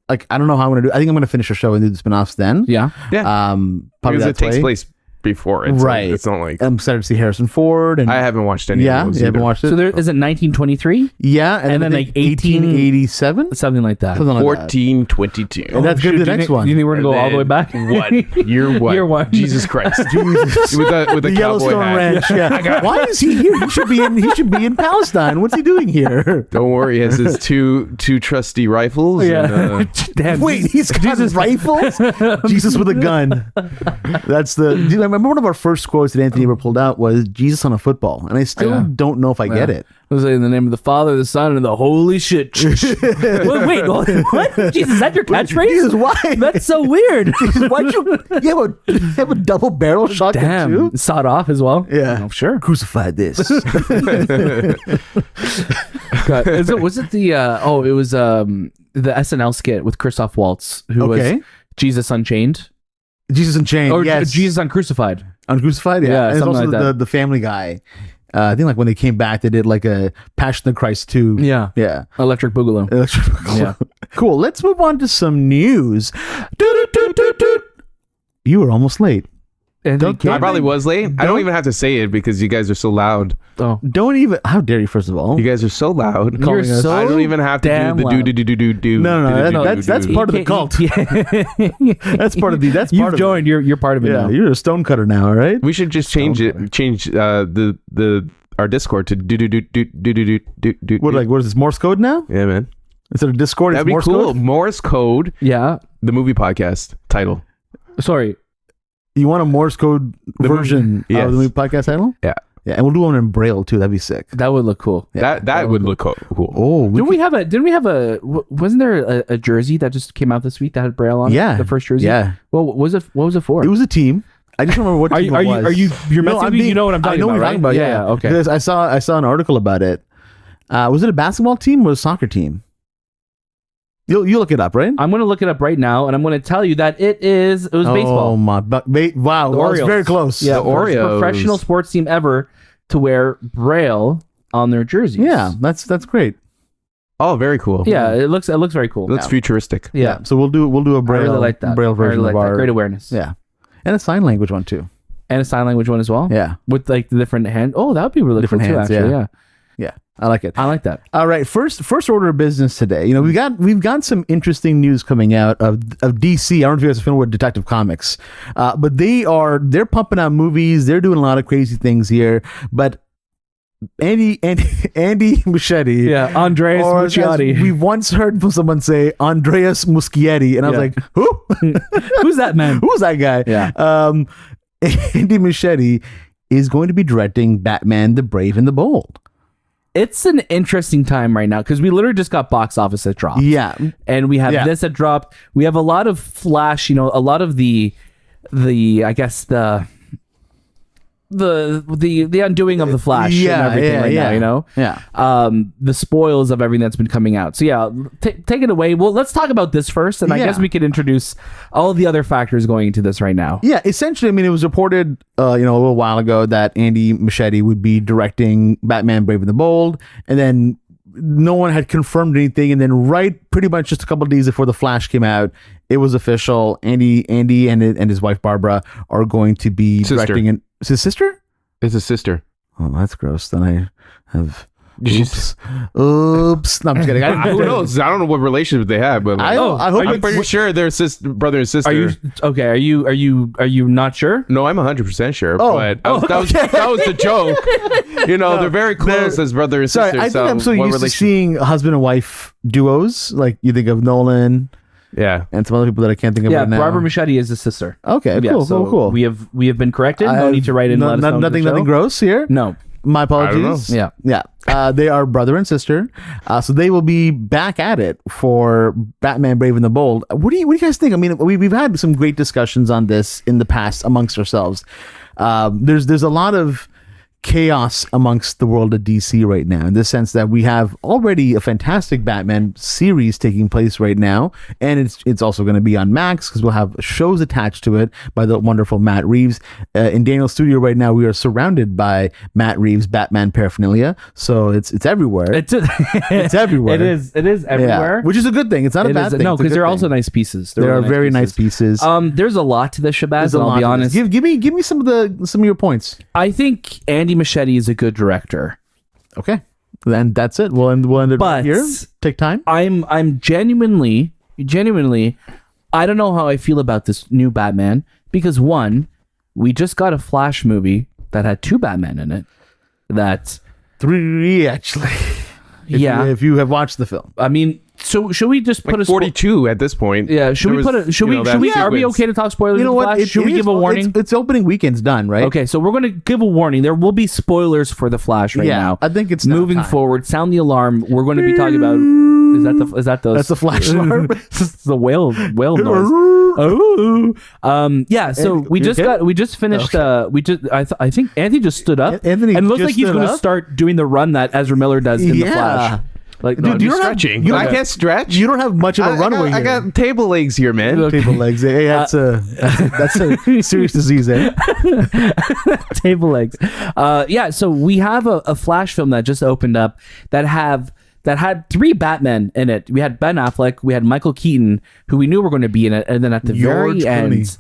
don't know how I'm gonna do. I think I'm gonna finish the show and do the spinoffs then. Yeah. Probably because it takes place before. It's right. It's not like I'm excited to see Harrison Ford. And I haven't watched any of those. Yeah, I haven't watched it. So there is it 1923? Yeah, and then like 1887, something like that. 1422. And that's gonna be the next one. You think we're gonna go all the way back? What year? What year one? Jesus Christ! with the Yellowstone Ranch. Yeah. Why is he here? He should be in Palestine. What's he doing here? Don't worry, he has his two trusty rifles. Yeah. Damn, wait, he's got his rifles. Jesus with a gun. That's the. I remember one of our first quotes that Anthony ever pulled out was Jesus on a football, and I still don't know if I get it. I was in the name of the Father, the Son, and the Holy shit. Wait, what? Jesus, is that your catchphrase? Jesus, why? That's so weird. Jesus, why'd you have a double barrel shotgun too? Sawed off as well. Yeah, oh, sure. Crucified this. God. Was it the? It was the SNL skit with Christoph Waltz, who was Jesus Unchained. Jesus Unchained, or yes. Jesus Uncrucified. Uncrucified, yeah. And it's also like the Family Guy. I think like when they came back, they did like a Passion of the Christ 2. Yeah. Electric Boogaloo. Yeah. Cool. Let's move on to some news. You were almost late. And I probably was late. I don't even have to say it because you guys are so loud. Oh, don't even. How dare you? First of all, you guys are so loud. You're so I don't even have to do the do. No. That's part of the cult. That's part of the. That's you've joined. You're part of it now. You're a stonecutter now, all right? We should just change our Discord to do. What is this, Morse code now? Yeah, man. Instead of Discord, that'd it's be Morse cool. code. Morse code. Yeah. The movie podcast title. Sorry. You want a Morse code version of the movie podcast title? Yeah. Yeah, and we'll do one in Braille too. That'd be sick. That would look cool. Yeah, that would look cool. Oh, didn't we have a? Wasn't there a jersey that just came out this week that had Braille on it? Yeah, the first jersey. Yeah. Well, what was it for? It was a team. I just remember what team it was. You're messing me? You know what I'm talking about, right? About, yeah. Okay. Because I saw an article about it. Was it a basketball team or a soccer team? You look it up, right? I'm going to look it up right now, and I'm going to tell you that it was baseball. Oh my! Wow, the Orioles. Very close. Yeah, the Orioles, professional sports team ever to wear Braille on their jerseys. Yeah, that's great. Oh, very cool. Yeah, it looks very cool. It looks futuristic. Yeah. So we'll do a Braille. I really like that. Braille version of our great awareness. Yeah, and a sign language one too. And a sign language one as well. Yeah, with like the different hand. Oh, that would be really different cool hands, too. Actually, yeah. I like it. I like that. All right, first order of business today. You know, we've got some interesting news coming out of DC. I don't know if you guys are familiar with Detective Comics, but they're pumping out movies. They're doing a lot of crazy things here. But Andy Muschietti, Andreas Muschietti. We've once heard from someone say Andreas Muschietti, and I was like, who? Who's that man? Who's that guy? Yeah. Andy Muschietti is going to be directing Batman: The Brave and the Bold. It's an interesting time right now because we literally just got box office that dropped. Yeah. And we have this that dropped. We have a lot of Flash, a lot of the I guess the undoing of the Flash and everything now, Yeah. the spoils of everything that's been coming out. So take it away. Well, let's talk about this first, and I guess we could introduce all the other factors going into this right now. Yeah, essentially, I mean, it was reported, a little while ago that Andy Muschietti would be directing Batman: Brave and the Bold, and then no one had confirmed anything, and then pretty much just a couple of days before The Flash came out, it was official. Andy and his wife Barbara are going to be directing. Is his sister? It's his sister. Oh, that's gross. Then I have. Oops. No, I'm just kidding. Who knows? I don't know what relationship they have, but I hope I'm pretty sure they're brother and sister. Are you not sure? No, I'm 100% sure. But that was the joke. They're very close as brother and sister. Sorry, I think I'm so used to seeing husband and wife duos. Like you think of Nolan. Yeah, and some other people that I can't think of right now. Barbara Muschietti is his sister. Okay, cool. We have been corrected. No need to write in. Let us know nothing gross here. No, my apologies. Yeah. They are brother and sister, so they will be back at it for Batman: Brave and the Bold. What do you guys think? I mean, we've had some great discussions on this in the past amongst ourselves. There's a lot of chaos amongst the world of DC right now, in the sense that we have already a fantastic Batman series taking place right now, and it's also going to be on Max because we'll have shows attached to it by the wonderful Matt Reeves. In Daniel's studio right now, we are surrounded by Matt Reeves Batman paraphernalia, so it's everywhere. It's everywhere. It is everywhere, which is a good thing. It's not a bad thing. No, because they're also nice pieces. They are very nice pieces. There's a lot to this, Shahbaz. I'll be honest. Give me some of your points. I think Andy Muschietti is a good director. Okay, then that's it. We'll end it right here. Take time. I'm genuinely, I don't know how I feel about this new Batman, because one, we just got a Flash movie that had 2 Batman in it. That's 3 actually. If you have watched the film. I mean, so should we just put 42 at this point? Yeah. Should we are we okay to talk spoilers? You know what? Should we give a warning? It's opening weekend's done, right? Okay, so we're going to give a warning. There will be spoilers for The Flash now. I think it's moving forward. Sound the alarm. We're going to be talking about. Is that those? That's the Flash alarm. It's the whale noise. So we just finished. Okay. I think Anthony just stood up. Anthony and it looks just like he's going to start doing the run that Ezra Miller does in The Flash. Like, dude, you're stretching. I can't stretch. You don't have much of a runway. I got table legs here, man. Table legs. Hey, that's a serious disease, eh? Table legs. So we have a Flash film that just opened up that had 3 Batmen in it. We had Ben Affleck, we had Michael Keaton, who we knew were going to be in it, and then at the very end,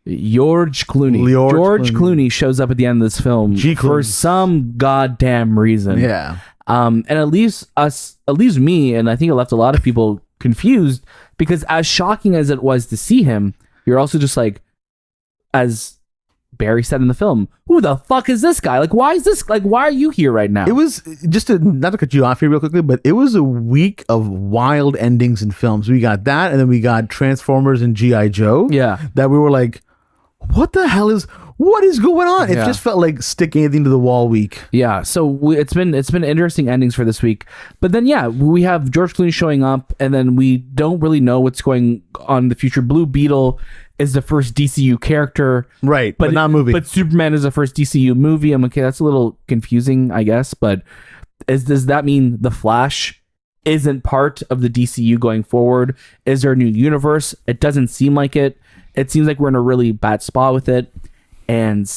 George Clooney shows up at the end of this film for some goddamn reason. Yeah. And at least me, and I think it left a lot of people confused, because as shocking as it was to see him, you're also just like, as Barry said in the film, who the fuck is this guy? Like, why are you here right now? It was, just not to cut you off here real quickly, but it was a week of wild endings in films. We got that, and then we got Transformers and G.I. Joe. Yeah. That we were like, what is going on? It just felt like stick anything to the wall week. Yeah, so it's been interesting endings for this week. But then we have George Clooney showing up, and then we don't really know what's going on in the future. Blue Beetle is the first DCU character, right? But not a movie. But Superman is the first DCU movie. I'm okay. That's a little confusing, I guess. But does that mean the Flash isn't part of the DCU going forward? Is there a new universe? It doesn't seem like it. It seems like we're in a really bad spot with it. And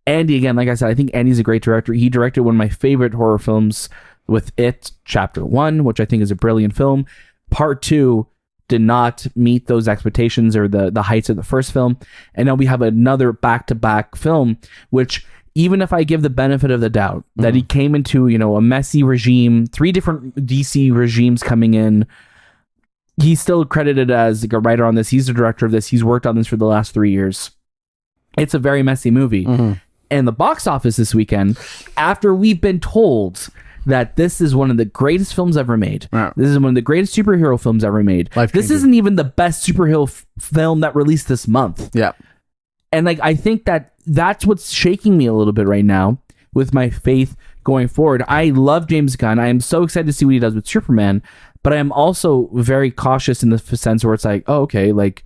Andy, again, like I said, I think Andy's a great director. He directed one of my favorite horror films with It, Chapter 1, which I think is a brilliant film. Part 2 did not meet those expectations or the heights of the first film. And now we have another back-to-back film, which, even if I give the benefit of the doubt that he came into, a messy regime, 3 different DC regimes coming in, he's still credited as like a writer on this. He's the director of this. He's worked on this for the last 3 years. It's a very messy movie. And the box office this weekend, after we've been told that this is one of the greatest films ever made. This is one of the greatest superhero films ever made. This isn't even the best superhero film that released this month. Yeah. And like, I think that's what's shaking me a little bit right now with my faith going forward. I love James Gunn. I am so excited to see what he does with Superman. But I am also very cautious in the sense where it's like, oh, okay, like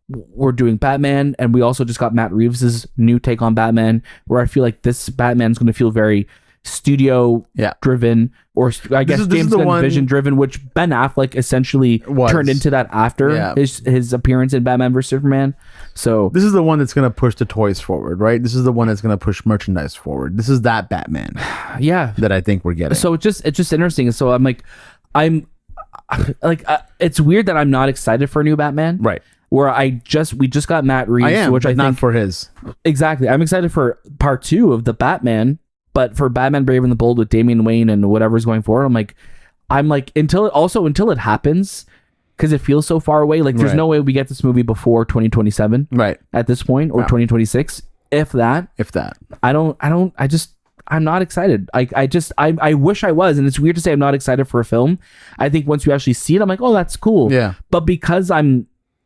we're doing Batman, and we also just got Matt Reeves' new take on Batman, where I feel like this Batman's going to feel very studio driven, or I guess James Gunn vision driven, which Ben Affleck essentially turned into that after his appearance in Batman vs Superman. So this is the one that's going to push the toys forward, right? This is the one that's going to push merchandise forward. This is that Batman, that I think we're getting. So it's just interesting. So I'm like, it's weird that I'm not excited for a new Batman, right? Where we just got Matt Reeves, which I think not for his. Exactly. I'm excited for part 2 of the Batman, but for Batman Brave and the Bold with Damian Wayne and whatever's going forward, I'm like until it happens, because it feels so far away. Like there's no way we get this movie before 2027, right? At this point, or 2026, if that. I'm not excited. I wish I was, and it's weird to say I'm not excited for a film. I think once you actually see it, I'm like, oh, that's cool. Yeah. But because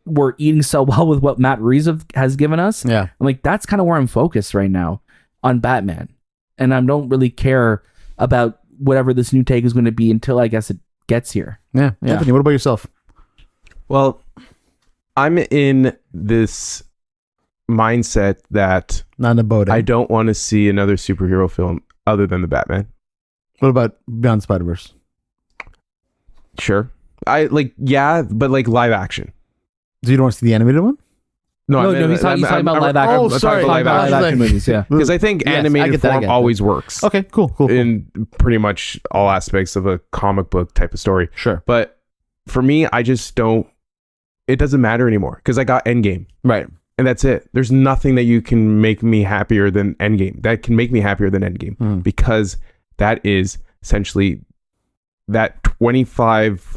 we're eating so well with what Matt Reeves has given us. Yeah. I'm like, that's kind of where I'm focused right now on Batman. And I don't really care about whatever this new take is going to be until I guess it gets here. Yeah. Anthony, what about yourself? Well, I'm in this mindset that not a boat. I don't want to see another superhero film other than the Batman. What about Beyond Spider-Verse? Sure. But like live action. So you don't want to see the animated one? No, he's talking about live action. Oh, sorry. Live action movies, yeah. Because I think animated form always works. Okay, cool. In pretty much all aspects of a comic book type of story. Sure. But for me, I just don't... It doesn't matter anymore because I got Endgame. Right. And that's it. There's nothing that you can make me happier than Endgame. That can make me happier than Endgame. Because that is essentially that 25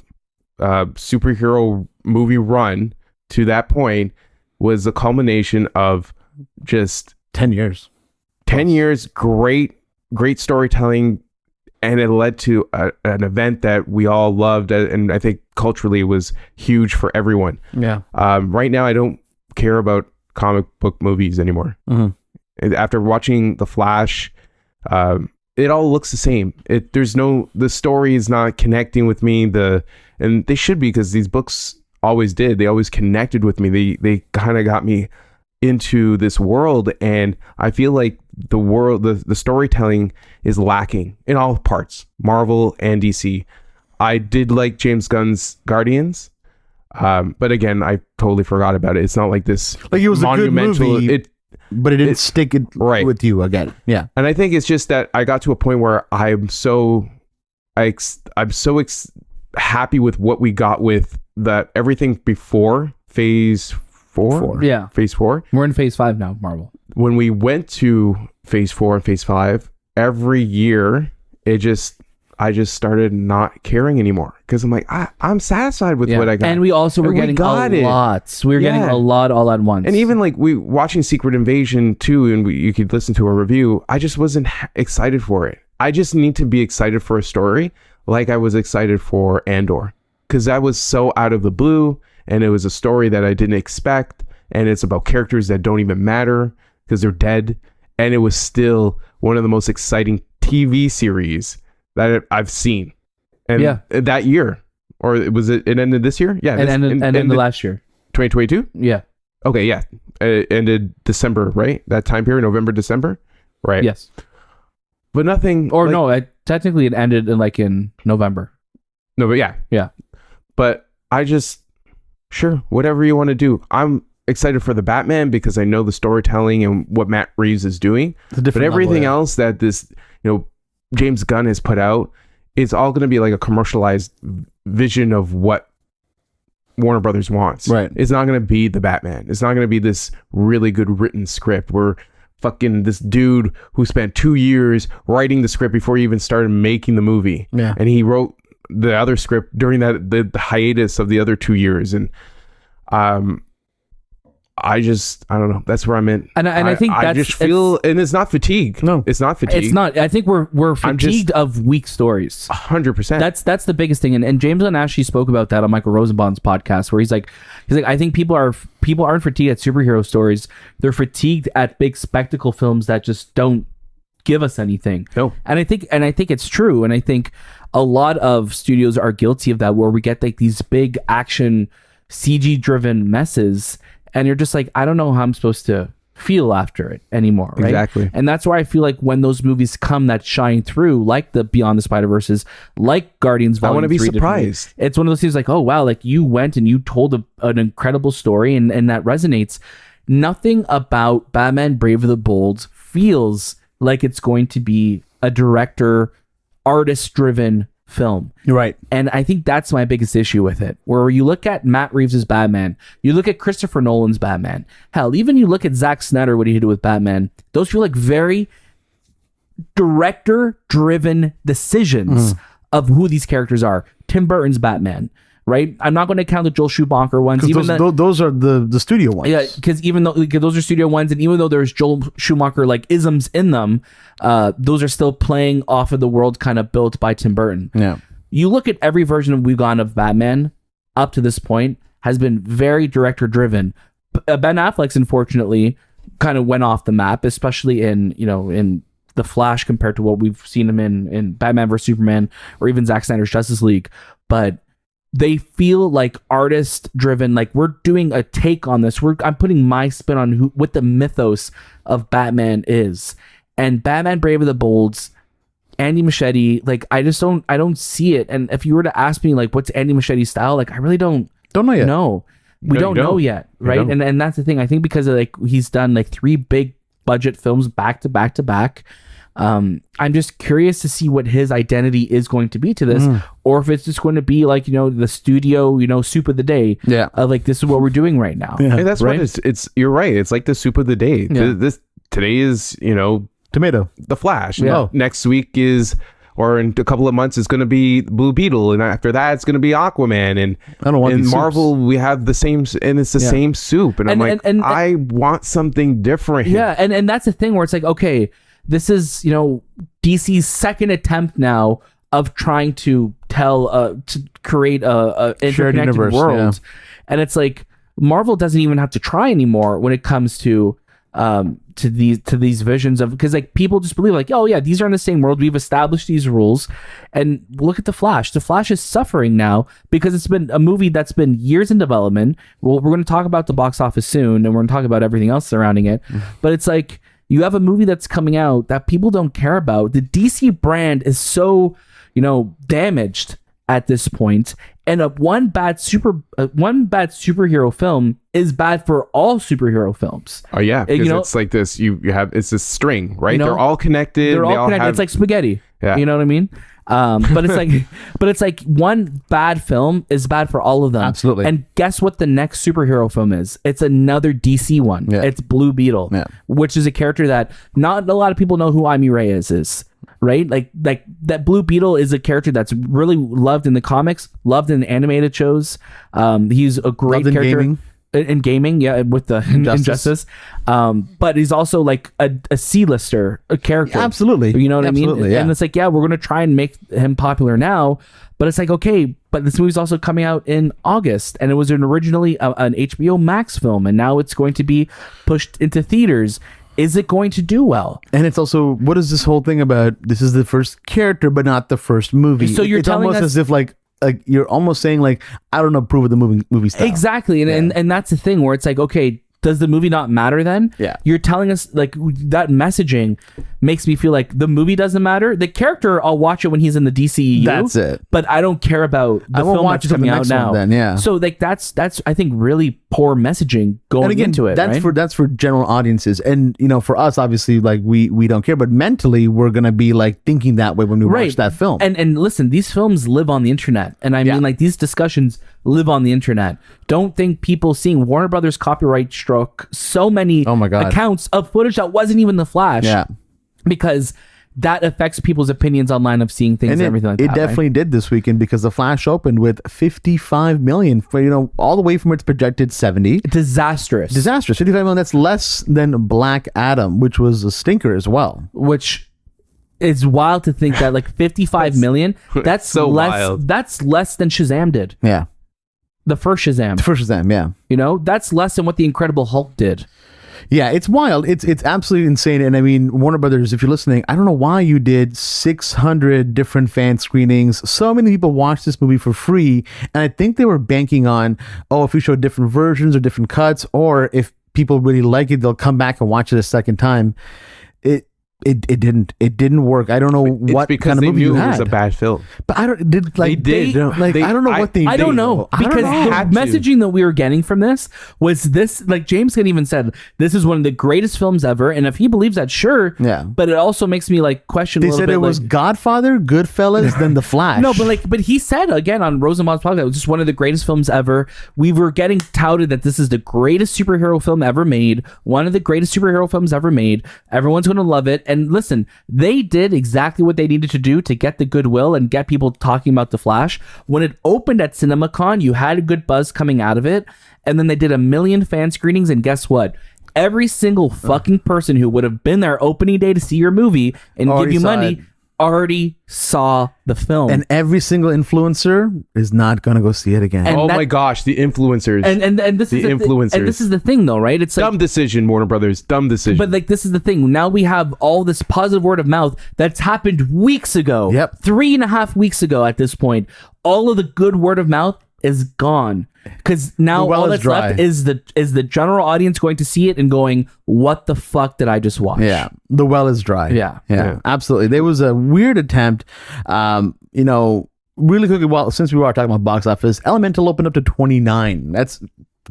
superhero movie run to that point was a culmination of just 10 years. 10 years, great storytelling, and it led to an event that we all loved, and I think culturally was huge for everyone. Yeah. Right now, I don't care about comic book movies anymore. After watching The Flash, it all looks the same. The story is not connecting with me. And they should be, because these books always did. They always connected with me. They kind of got me into this world, and I feel like the storytelling is lacking in all parts, Marvel and DC. I did like James Gunn's Guardians, but again, I totally forgot about it. It's not like this like it was monumental. A good movie, but it didn't stick with you again. Yeah, and I think it's just that I got to a point where I'm so happy with what we got with that everything before phase 4? Yeah. Phase 4. We're in phase 5 now, Marvel. When we went to phase 4 and phase 5, every year I just started not caring anymore because I'm like, I'm satisfied with what I got. And we also were getting a lot. We were getting a lot all at once. And even like we watching Secret Invasion 2, and you could listen to a review, I just wasn't excited for it. I just need to be excited for a story like I was excited for Andor, because that was so out of the blue, and it was a story that I didn't expect, and it's about characters that don't even matter because they're dead, and it was still one of the most exciting TV series that I've seen. And that year, or it ended this year? Yeah. It ended last year. 2022? Yeah. Okay, yeah. It ended December, right? That time period, November, December? Right. Yes. But nothing... Or technically it ended in November. No, but yeah. Yeah. But I just... Sure, whatever you want to do. I'm excited for the Batman because I know the storytelling and what Matt Reeves is doing. But everything else that this, James Gunn has put out, it's all going to be like a commercialized vision of what Warner Brothers wants. Right. It's not going to be the Batman. It's not going to be this really good written script where fucking this dude who spent 2 years writing the script before he even started making the movie. Yeah. And he wrote the other script during the hiatus of the other 2 years. And I don't know. That's where I'm in. And I think I just feel, and it's not fatigue. No, it's not fatigue. It's not. I think we're fatigued of weak stories. 100%. That's the biggest thing. And James Gunn actually spoke about that on Michael Rosenbaum's podcast, where he's like, I think people aren't fatigued at superhero stories. They're fatigued at big spectacle films that just don't give us anything. No. And I think it's true. And I think a lot of studios are guilty of that, where we get like these big action CG driven messes. And you're just like, I don't know how I'm supposed to feel after it anymore, right? Exactly. And that's why I feel like when those movies come that shine through, like the Beyond the Spider-Verses, like Guardians Volume 3. I want to be surprised. It's one of those things like, oh, wow, like you went and you told an incredible story and that resonates. Nothing about Batman Brave of the Bold feels like it's going to be a director, artist-driven film. Right. And I think that's my biggest issue with it, where you look at Matt Reeves' Batman, you look at Christopher Nolan's Batman, hell, even you look at Zack Snyder, what he did with Batman, those feel like very director-driven decisions of who these characters are. Tim Burton's Batman, right? I'm not going to count the Joel Schumacher ones. Even those are the studio ones. Yeah, because those are studio ones, and even though there's Joel Schumacher like isms in them, those are still playing off of the world kind of built by Tim Burton. Yeah. You look at every version we've gotten of Batman up to this point has been very director driven. Ben Affleck's unfortunately kind of went off the map, especially in The Flash compared to what we've seen him in Batman vs Superman or even Zack Snyder's Justice League. But they feel like artist driven, like we're doing a take on this. I'm putting my spin on what the mythos of Batman is. And Batman Brave of the Bold, Andy Muschietti, like I don't see it. And if you were to ask me like what's Andy Muschietti's style, like I really don't know yet. We don't know yet, right? And that's the thing. I think because of like he's done like 3 big budget films back to back to back. I'm just curious to see what his identity is going to be to this, or if it's just going to be like the studio soup of the day. Yeah, of like this is what we're doing right now. Yeah, and that's right? What it's. You're right. It's like the soup of the day. Yeah. Today is Tomato, The Flash. Yeah. Next week is, or in a couple of months, it's going to be Blue Beetle, and after that, it's going to be Aquaman. And I don't want in these Marvel, soups. We have the same, and it's the same soup. And I'm like, I want something different. Yeah, and that's the thing where it's like, okay, this is DC's second attempt now of trying to create a shared interconnected universe, world, and it's like Marvel doesn't even have to try anymore when it comes to these visions of, because like people just believe like, oh yeah, these are in the same world, we've established these rules. And look at the Flash is suffering now because it's been a movie that's been years in development. Well, we're going to talk about the box office soon, and we're going to talk about everything else surrounding it. But it's like you have a movie that's coming out that people don't care about. The DC brand is so damaged at this point, and one bad superhero film is bad for all superhero films. Oh yeah, because it's like this. You have it's a string, right? They're all connected. They're all connected. It's like spaghetti. Yeah. You know what I mean? But it's like one bad film is bad for all of them. Absolutely. And guess what the next superhero film is? It's another DC one. Yeah. It's Blue Beetle, which is a character that not a lot of people know who Amy Reyes is. Right? Like that Blue Beetle is a character that's really loved in the comics, loved in animated shows. He's a great character in gaming, with the Injustice. But he's also like a C-lister, a character. Absolutely. You know what I mean? Yeah. And it's like, we're going to try and make him popular now. But it's like, okay, but this movie's also coming out in August. And it was originally an HBO Max film. And now it's going to be pushed into theaters. Is it going to do well? And it's also, what is this whole thing about? This is the first character, but not the first movie. So you're telling almost us, as if like you're almost saying like, I don't approve of the movie style. Exactly. And that's the thing where it's like, okay, does the movie not matter then? Yeah. You're telling us like that messaging makes me feel like the movie doesn't matter. The character, I'll watch it when he's in the DCEU. That's it. But I don't care about the film that's coming out now. Then, yeah. So like that's I think really poor messaging going into it. That's for general audiences, and for us obviously like we don't care, but mentally we're gonna be like thinking that way when we watch that film. And listen, these films live on the internet, and I mean like these discussions live on the internet. Don't think people seeing Warner Brothers copyright struck so many accounts of footage that wasn't even The Flash. Yeah. Because that affects people's opinions online of seeing things and everything like that. It definitely did this weekend because The Flash opened with 55 million, for, all the way from its projected 70. Disastrous. 55 million. That's less than Black Adam, which was a stinker as well. Which is wild to think that like 55 million, that's so less. Wild. That's less than Shazam did. Yeah. The first Shazam. Yeah. That's less than what the Incredible Hulk did. Yeah, it's wild. It's absolutely insane. And I mean, Warner Brothers, if you're listening, I don't know why you did 600 different fan screenings. So many people watched this movie for free. And I think they were banking on, if we show different versions or different cuts, or if people really like it, they'll come back and watch it a second time. It didn't work. I don't know what kind of movie you had. It was a bad film. But I don't I don't know what they did. I don't know because the messaging that we were getting from this was this, like James Gunn even said, this is one of the greatest films ever, and if he believes that, sure. Yeah. But it also makes me like question. They a little said bit, it was Godfather, Goodfellas, then The Flash. No, but he said again on Rosenbaum's podcast, it was just one of the greatest films ever. We were getting touted that this is the greatest superhero film ever made, one of the greatest superhero films ever made. Everyone's going to love it. And listen, they did exactly what they needed to do to get the goodwill and get people talking about The Flash. When it opened at CinemaCon, you had a good buzz coming out of it. And then they did 1 million fan screenings. And guess what? Every single fucking person who would have been there opening day to see your movie and give you money already saw the film. And every single influencer is not going to go see it again. And my gosh, the influencers. And this is the influencers. And this is the thing though, right? It's like, dumb decision, Warner Brothers. Dumb decision. But like this is the thing. Now we have all this positive word of mouth that's happened weeks ago. Yep. 3.5 weeks ago at this point. All of the good word of mouth is gone. Because now all that's left is the general audience going to see it and going, what the fuck did I just watch? Yeah. The well is dry. Yeah. Absolutely. There was a weird attempt, really quickly, well, since we were talking about box office, Elemental opened up to 29. That's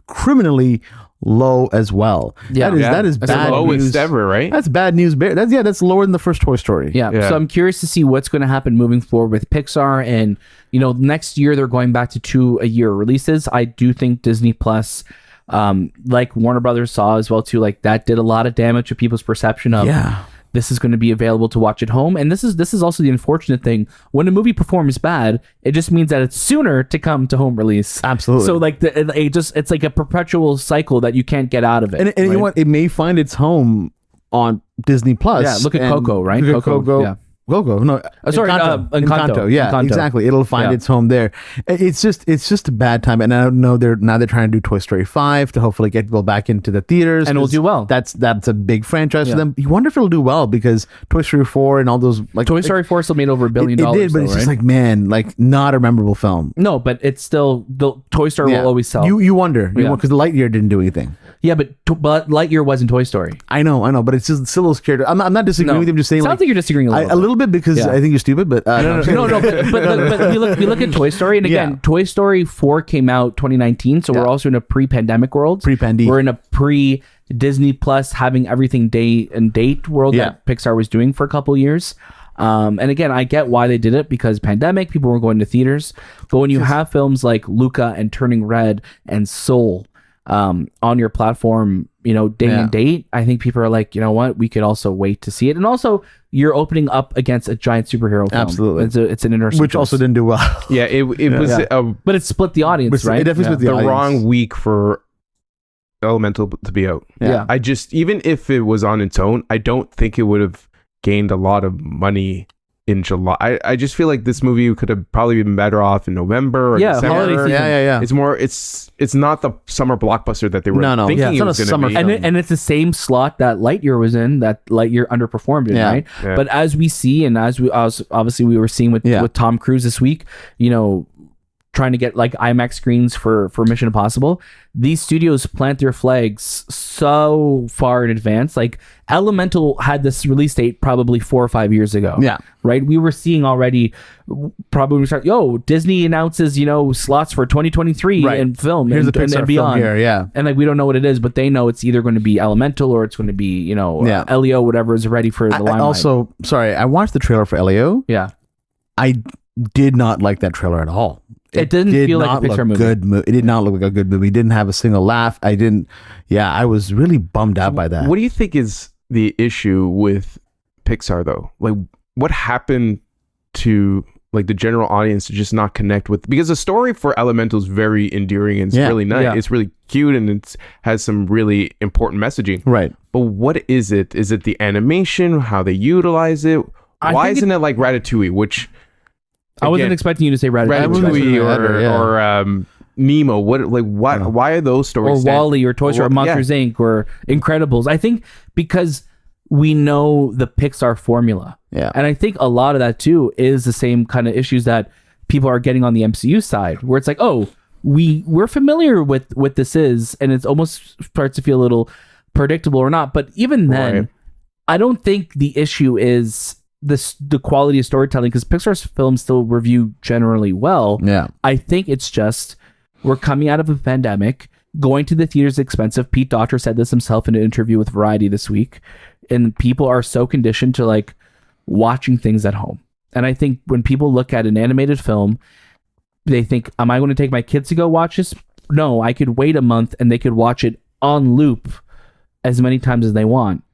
criminally low as well. Yeah. That is that's bad the lowest news ever, right? That's bad news. That's lower than the first Toy Story. Yeah. So I'm curious to see what's going to happen moving forward with Pixar, and next year they're going back to 2 a year releases. I do think Disney Plus, like Warner Brothers saw as well too, like that did a lot of damage to people's perception of this is going to be available to watch at home. And this is also the unfortunate thing. When a movie performs bad, it just means that it's sooner to come to home release. Absolutely. So like it's like a perpetual cycle that you can't get out of it. And you know what? It may find its home on Disney Plus. Yeah, look at Coco, right? Coco. Yeah. Coco, no, sorry, Encanto. Yeah, Encanto. Exactly. It'll find its home there. It's just a bad time, and I know they're trying to do Toy Story 5 to hopefully get people back into the theaters, and it'll do well. That's a big franchise for them. You wonder if it'll do well because Toy Story 4 and all those Toy Story 4 still made over $1 billion. It did, but it's just like not a memorable film. No, but it's still the Toy Story will always sell. You wonder because Lightyear didn't do anything. Yeah, but Lightyear wasn't Toy Story. I know, but it's just still those characters. I'm not disagreeing with you. I'm just saying, sounds like you're disagreeing a little bit because I think you're stupid. But no. But we look at Toy Story, and again, Toy Story 4 came out 2019, so we're also in a pre-pandemic world. Pre-pandemic. We're in a pre-Disney Plus having everything day and date world that Pixar was doing for a couple years. And again, I get why they did it, because pandemic, people were going to theaters. But when you have films like Luca and Turning Red and Soul on your platform, day and date, I think people are like, you know what, we could also wait to see it. And also, you're opening up against a giant superhero film. Absolutely. It's an interesting which choice. Also didn't do well. Yeah, it was but it split the audience, right? It definitely split the audience. Wrong week for Elemental to be out. Yeah. I just, even if it was on its own, I don't think it would have gained a lot of money in July. I just feel like this movie could have probably been better off in November or December. Holiday season. Yeah. It's more, it's not the summer blockbuster that they were thinking it was going to be. And it's the same slot that Lightyear was in, that Lightyear underperformed in, right? Yeah. But as we see, and obviously we were seeing with Tom Cruise this week, trying to get like IMAX screens for Mission Impossible, these studios plant their flags so far in advance. Like Elemental had this release date probably 4 or 5 years ago. Yeah. Right. We were seeing already probably we start, Disney announces, slots for 2023 in film. Here's and, the Pixar and beyond. film here, And like, we don't know what it is, but they know it's either going to be Elemental or it's going to be, Elio, whatever is ready for the limelight. Also, sorry, I watched the trailer for Elio. Yeah. I did not like that trailer at all. It didn't feel like a Pixar movie. It did not look like a good movie. It didn't have a single laugh. I was really bummed out by that. What do you think is the issue with Pixar though? Like, what happened to like the general audience to just not connect with? Because the story for Elemental is very endearing and it's really nice. Yeah. It's really cute and it has some really important messaging. Right. But what is it? Is it the animation? How they utilize it? Why isn't it like Ratatouille, which... I wasn't expecting you to say Ratatouille or Nemo. Why are those stories? Or WALL-E or Toy Story or Monsters Inc. or Incredibles. I think because we know the Pixar formula. Yeah. And I think a lot of that too is the same kind of issues that people are getting on the MCU side, where it's like, we're familiar with what this is, and it's almost starts to feel a little predictable or not. But even then, I don't think the issue is the quality of storytelling, because Pixar's films still review generally well. Yeah. I think it's just we're coming out of a pandemic. Going to the theater is expensive. Pete Docter said this himself in an interview with Variety this week. And people are so conditioned to like watching things at home. And I think when people look at an animated film, they think, am I going to take my kids to go watch this? No, I could wait a month and they could watch it on loop as many times as they want.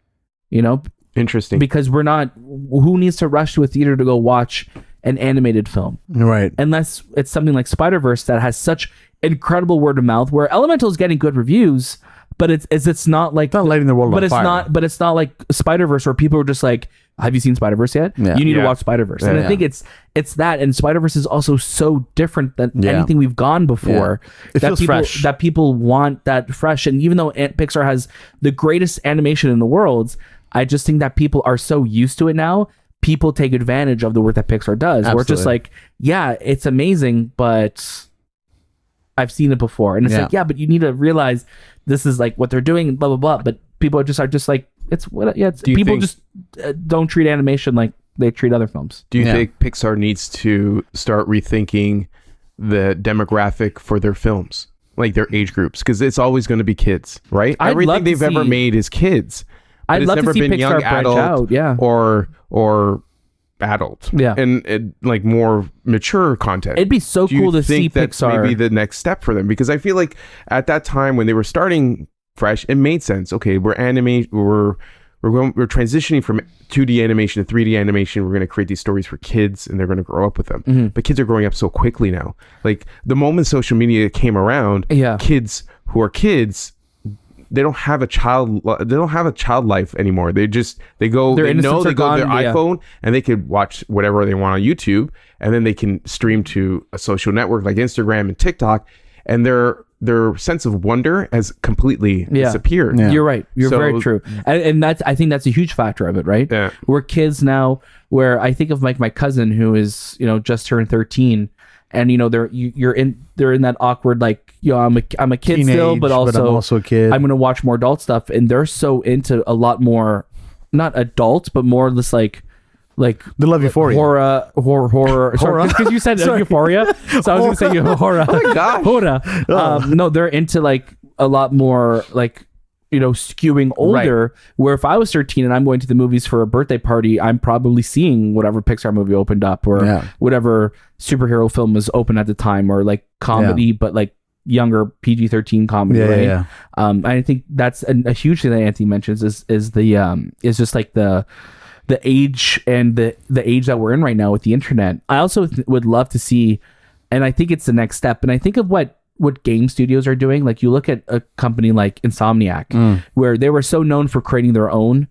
Interesting. Because who needs to rush to a theater to go watch an animated film? Right. Unless it's something like Spider-Verse that has such incredible word of mouth, where Elemental is getting good reviews, but it's not like... It's not lighting the world on fire. But it's not like Spider-Verse where people are just like, have you seen Spider-Verse yet? Yeah. You need to watch Spider-Verse. And I think it's that, and Spider-Verse is also so different than anything we've gone before. It feels fresh. That people want that fresh. And even though Pixar has the greatest animation in the world, I just think that people are so used to it now, people take advantage of the work that Pixar does. Absolutely. Where it's just like, it's amazing, but I've seen it before. And it's like, but you need to realize this is like what they're doing, blah, blah, blah. But people are just like, people just don't treat animation like they treat other films. Do you think Pixar needs to start rethinking the demographic for their films? Like their age groups? Because it's always going to be kids, right? Everything they've ever made is kids. I'd love to see Pixar branch out, or adult, and like more mature content. It'd be so cool to see that's Pixar. Maybe the next step for them, because I feel like at that time when they were starting fresh, it made sense. Okay, we're transitioning from 2D animation to 3D animation. We're going to create these stories for kids, and they're going to grow up with them. Mm-hmm. But kids are growing up so quickly now. Like the moment social media came around, kids who are kids, they don't have a child life anymore. They go to their iPhone and they could watch whatever they want on YouTube, and then they can stream to a social network like Instagram and TikTok, and their sense of wonder has completely disappeared. Yeah. You're right. You're very true. And I think that's a huge factor of it, right? Yeah. We're kids now, where I think of like my cousin who is, just turned 13, and they're in that awkward like I'm a kid Teenage, still, but I'm also a kid. I'm gonna watch more adult stuff, and they're so into a lot more, not adult, but more this like they love Euphoria. Horror. Sorry, because you said Euphoria, so I was gonna say horror. Oh my gosh. Horror. No, they're into like a lot more like, skewing older. Right. Where if I was 13 and I'm going to the movies for a birthday party, I'm probably seeing whatever Pixar movie opened up or whatever superhero film was open at the time, or like comedy, but like younger PG-13 comedy, right? Yeah. I think that's a huge thing that Anthony mentions is just like the age and the age that we're in right now with the internet. I also would love to see, and I think it's the next step, and I think of what game studios are doing. Like you look at a company like Insomniac, where they were so known for creating their own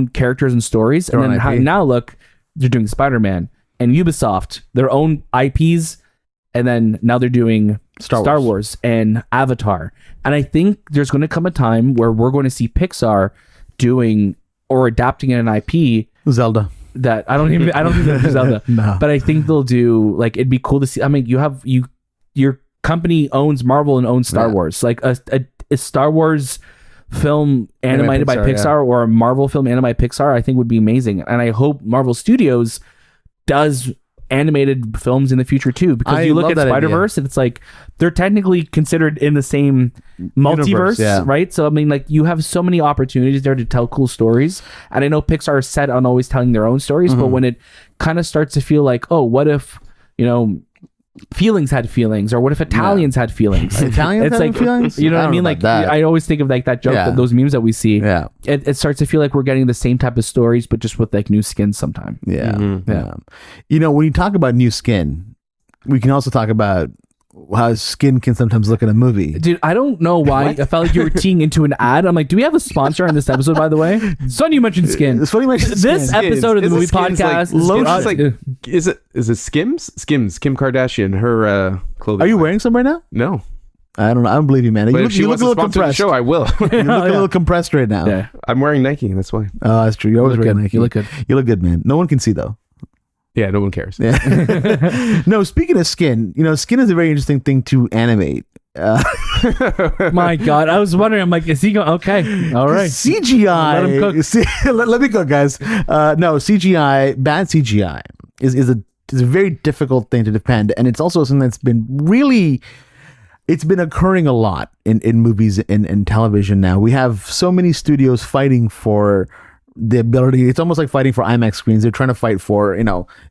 characters and stories, and then now look, they're doing Spider-Man, and Ubisoft, their own IPs, and then now they're doing Star Wars and Avatar. And I think there's going to come a time where we're going to see Pixar doing or adapting an IP. Zelda. That I don't think they'll do Zelda. No. But I think they'll do, like, it'd be cool to see. I mean, your company owns Marvel and owns Star Wars. Like a Star Wars film animated by Pixar or a Marvel film animated by Pixar, I think would be amazing. And I hope Marvel Studios does animated films in the future too, because you look at Spider-Verse and it's like they're technically considered in the same multiverse, right? So I mean, like, you have so many opportunities there to tell cool stories, and I know Pixar is set on always telling their own stories, but when it kind of starts to feel like, oh, what if feelings had feelings, or what if Italians had feelings? Italians had feelings? You know what I mean? Like, I always think of like that joke, that those memes that we see. Yeah, it starts to feel like we're getting the same type of stories, but just with like new skin sometime. Yeah. When you talk about new skin, we can also talk about how skin can sometimes look in a movie. Dude, I don't know why. I felt like you were teeing into an ad. I'm like, do we have a sponsor on this episode, by the way? It's funny you mentioned skin. It's funny you mentioned this skin. episode of the movie podcast. Is it Skims? Skims. Kim Kardashian. Her clothing. Are you wearing some right now? No. I don't know. I don't believe you, man. But you look a little compressed. The show, I will. You look a little compressed right now. Yeah. I'm wearing Nike. That's why. Oh, that's true. You always wear Nike. You look good. You look good, man. No one can see though. Yeah, no one cares. Yeah. No, speaking of skin, skin is a very interesting thing to animate. My God, I was wondering. I'm like, is he going? Okay, all right. CGI. Let him cook. Let me cook, guys. No, CGI. Bad CGI is a very difficult thing to defend, and it's also something that's been it's been occurring a lot in movies and television now. We have so many studios fighting for the ability. It's almost like fighting for IMAX screens. They're trying to fight for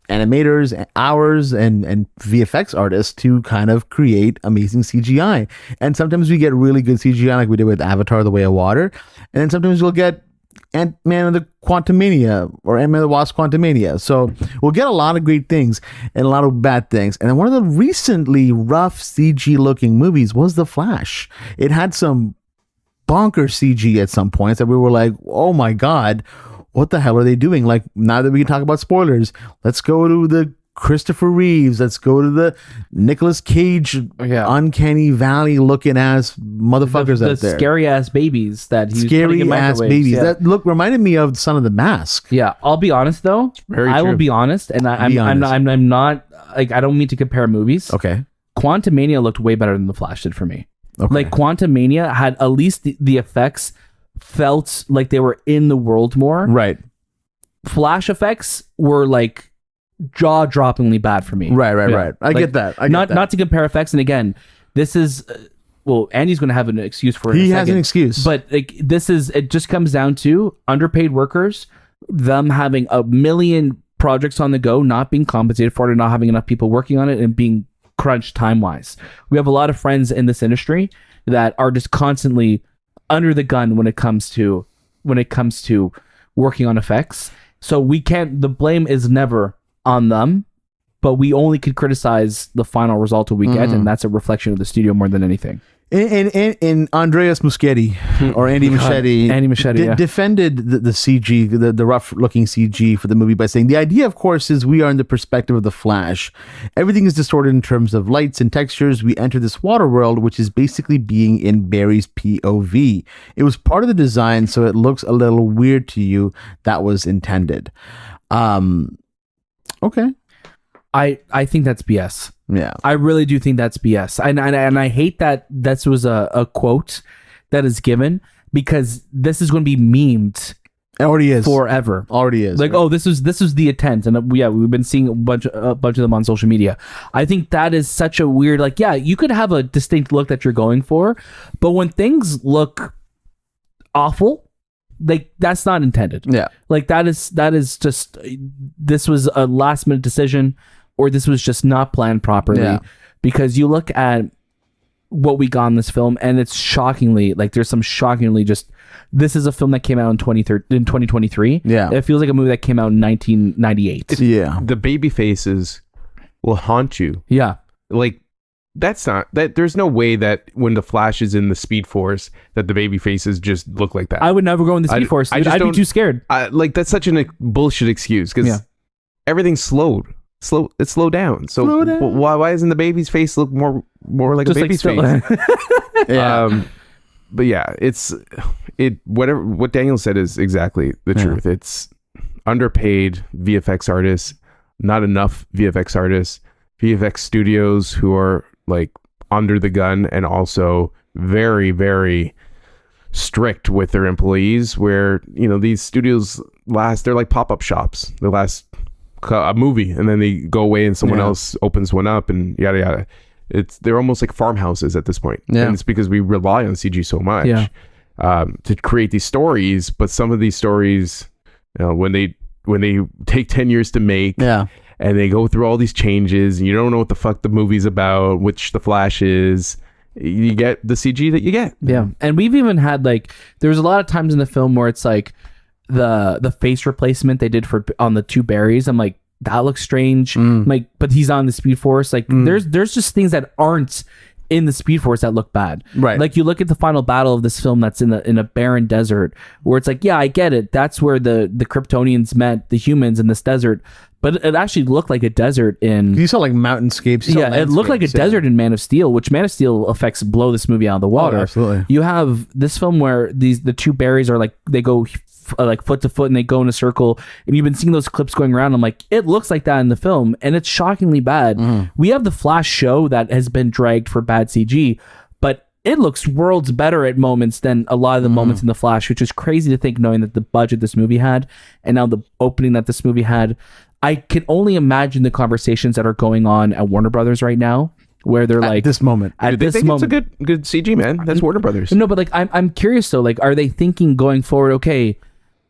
animators, hours, and VFX artists to kind of create amazing CGI. And sometimes we get really good CGI, like we did with Avatar: The Way of Water, and then sometimes we'll get Ant-Man and the Quantumania, or Ant-Man and the Wasp: Quantumania. So we'll get a lot of great things and a lot of bad things. And then one of the recently rough CG looking movies was The Flash. It had some bonkers CG at some points that we were like, oh my God, what the hell are they doing? Like, now that we can talk about spoilers, let's go to the Christopher Reeves, let's go to the Nicolas Cage uncanny valley looking ass motherfuckers out there. The scary ass babies that he's scary ass babies that reminded me of Son of the Mask. Yeah, I'll be honest though. I will be honest, and I'm not, like, I don't mean to compare movies. Okay. Quantumania looked way better than The Flash did for me. Okay. Like, Quantumania had at least the effects felt like they were in the world more. Right. Flash effects were like jaw-droppingly bad for me. Right. I get that. Not to compare effects. And again, this is Andy's going to have an excuse for it. He has an excuse. But like, it just comes down to underpaid workers, them having a million projects on the go, not being compensated for it, and not having enough people working on it, and being crunched time-wise. We have a lot of friends in this industry that are just constantly under the gun when it comes to working on effects. So the blame is never on them, but we only could criticize the final result that we get, and that's a reflection of the studio more than anything. And Andreas Muschietti or Andy Muschietti defended the CG, the rough looking CG for the movie by saying the idea, of course, is we are in the perspective of the Flash. Everything is distorted in terms of lights and textures. We enter this water world, which is basically being in Barry's POV. It was part of the design, so it looks a little weird to you. That was intended. Okay. I think that's BS. Yeah. I really do think that's BS. And I hate that this was a quote that is given, because this is going to be memed. It already is. Forever. Already is. Like, right? Oh, this was the intent. And we've been seeing a bunch of them on social media. I think that is such a weird, like, yeah, you could have a distinct look that you're going for, but when things look awful, like, that's not intended. Yeah. Like, that is just, this was a last minute decision, or this was just not planned properly. Yeah. Because you look at what we got in this film, and it's shockingly, like, there's some shockingly just, this is a film that came out in 2023. Yeah. It feels like a movie that came out in 1998. Yeah. The baby faces will haunt you. Yeah. Like, that's not, that there's no way that when the Flash is in the Speed Force that the baby faces just look like that. I would never go in the Speed Force. I'd be too scared. Like, that's such a bullshit excuse, because everything's slowed. It's slowed down. So why doesn't the baby's face look more like just a baby's face? Yeah. But yeah, what Daniel said is exactly the truth. It's underpaid VFX artists, not enough VFX artists, VFX studios who are like under the gun, and also very, very strict with their employees, where, you know, these studios they're like pop-up shops. They last a movie and then they go away and someone else opens one up and yada yada. They're almost like farmhouses at this point. And it's because we rely on CG so much to create these stories. But some of these stories, you know, when they take 10 years to make, and they go through all these changes, and you don't know what the fuck the movie's about, which the Flash is, you get the CG that you get. Yeah. And we've even had, like, there's a lot of times in the film where it's like the face replacement they did on the two berries. I'm like, that looks strange. Like, but he's on the Speed Force. Like, there's just things that aren't in the Speed Force that look bad. Right. Like, you look at the final battle of this film that's in a barren desert, where it's like, yeah, I get it. That's where the Kryptonians met the humans in this desert. But it actually looked like a desert in... You saw, like, mountainscapes. It looked like a desert in Man of Steel, which Man of Steel effects blow this movie out of the water. Oh, absolutely. You have this film where the two berries are like, they go like foot to foot and they go in a circle, and you've been seeing those clips going around. I'm like, it looks like that in the film, and it's shockingly bad. We have the Flash show that has been dragged for bad CG, but it looks worlds better at moments than a lot of the moments in the Flash, which is crazy to think, knowing that the budget this movie had and now the opening that this movie had. I can only imagine the conversations that are going on at Warner Brothers right now, where they're like, this moment, it's a good CG, man. That's Warner Brothers. No, but like, I'm curious though, like, are they thinking going forward, okay,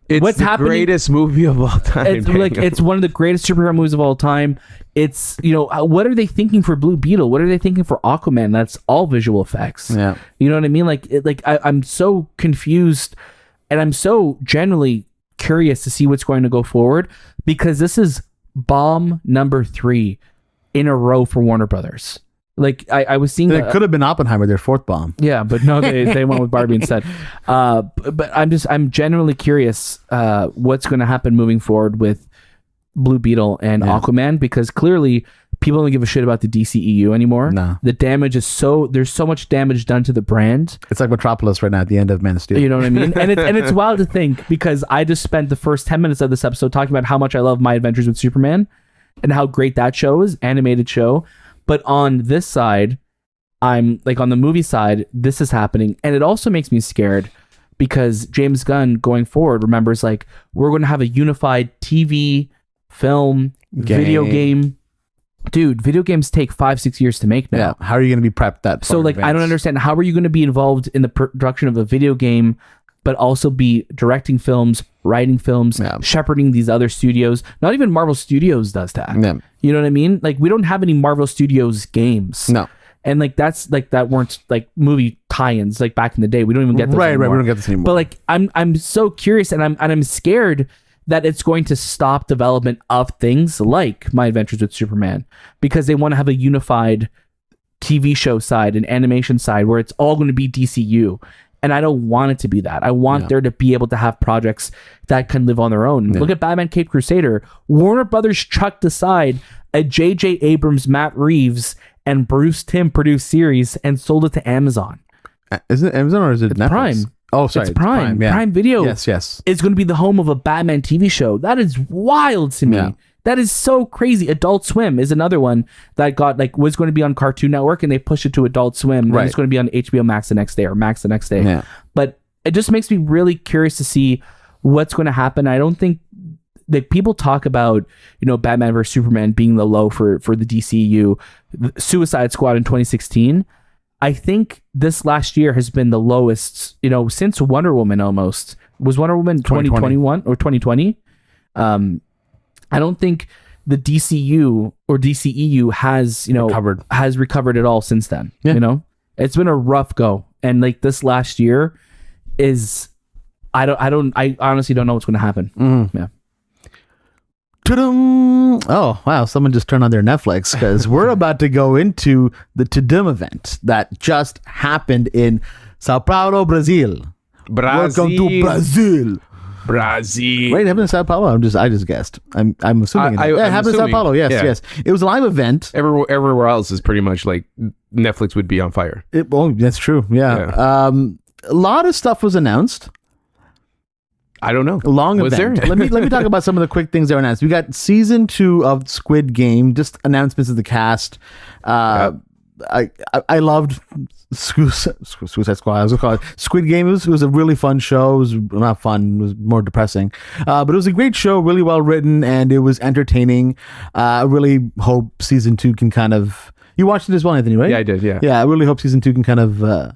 it's what's the greatest movie of all time? It's like, it's one of the greatest superhero movies of all time. It's, you know, what are they thinking for Blue Beetle? What are they thinking for Aquaman? That's all visual effects. Yeah, you know what I mean? Like, I'm so confused, and I'm so genuinely curious to see what's going to go forward, because this is bomb number 3 in a row for Warner Brothers. Like, I was seeing it could have been Oppenheimer, their 4th bomb. Yeah, but no, they went with Barbie instead. But I'm genuinely curious what's going to happen moving forward with Blue Beetle and Aquaman, because clearly people don't give a shit about the DCEU anymore. No. The damage is there's so much damage done to the brand. It's like Metropolis right now at the end of Man of Steel. You know what I mean? And it's wild to think, because I just spent the first 10 minutes of this episode talking about how much I love My Adventures with Superman and how great that show is, animated show. But on this side, I'm like, on the movie side, this is happening. And it also makes me scared, because James Gunn going forward remembers, like, we're going to have a unified TV, film, video game. Dude, video games take 5-6 years to make now. Yeah. How are you going to be prepped that far? So, like, I don't understand. How are you going to be involved in the production of a video game, but also be directing films, writing films, shepherding these other studios? Not even Marvel Studios does that. Yeah. You know what I mean? Like, we don't have any Marvel Studios games. No. And like, that's like, that weren't like movie tie-ins like back in the day. We don't even get this anymore. Right. We don't get this anymore. But like, I'm so curious, and I'm scared that it's going to stop development of things like My Adventures with Superman, because they want to have a unified TV show side and animation side where it's all going to be DCU. And I don't want it to be that. I want there to be able to have projects that can live on their own. Look at Batman Caped Crusader. Warner Brothers chucked aside a J.J. Abrams, Matt Reeves, and Bruce Timm produced series and sold it to Amazon. Is it Amazon or is it Netflix? Prime? Oh, sorry. It's Prime. Yeah. Prime Video. Yes. Is going to be the home of a Batman TV show. That is wild to me. That is so crazy. Adult Swim is another one that was going to be on Cartoon Network, and they pushed it to Adult Swim. Right. And it's going to be on HBO Max the next day, or Max the next day. Yeah. But it just makes me really curious to see what's going to happen. I don't think people talk about, Batman vs Superman being the low for the DCU, Suicide Squad in 2016. I think this last year has been the lowest, since Wonder Woman almost. Was Wonder Woman 2021 or 2020? I don't think the DCU or DCEU has recovered at all since then. Yeah. It's been a rough go. And this last year is, I honestly don't know what's going to happen. Mm. Yeah. TUDUM. Oh, wow. Someone just turned on their Netflix because we're about to go into the TUDUM event that just happened in Sao Paulo, Brazil. Welcome to Brazil. Wait, it happened in Sao Paulo? I just guessed. I'm assuming. It happened in Sao Paulo. Yes, yes. It was a live event. Everywhere else is pretty much like Netflix would be on fire. That's true. Yeah. A lot of stuff was announced. I don't know. Long event. Let me talk about some of the quick things that were announced. We got season 2 of Squid Game, just announcements of the cast. I loved Suicide Squad. I was gonna call it Squid Game. It was a really fun show. It was not fun. It was more depressing. But it was a great show, really well written, and it was entertaining. I really hope season 2 can kind of... You watched it as well, Anthony, right? Yeah, I did, yeah. Yeah, I really hope season 2 can kind of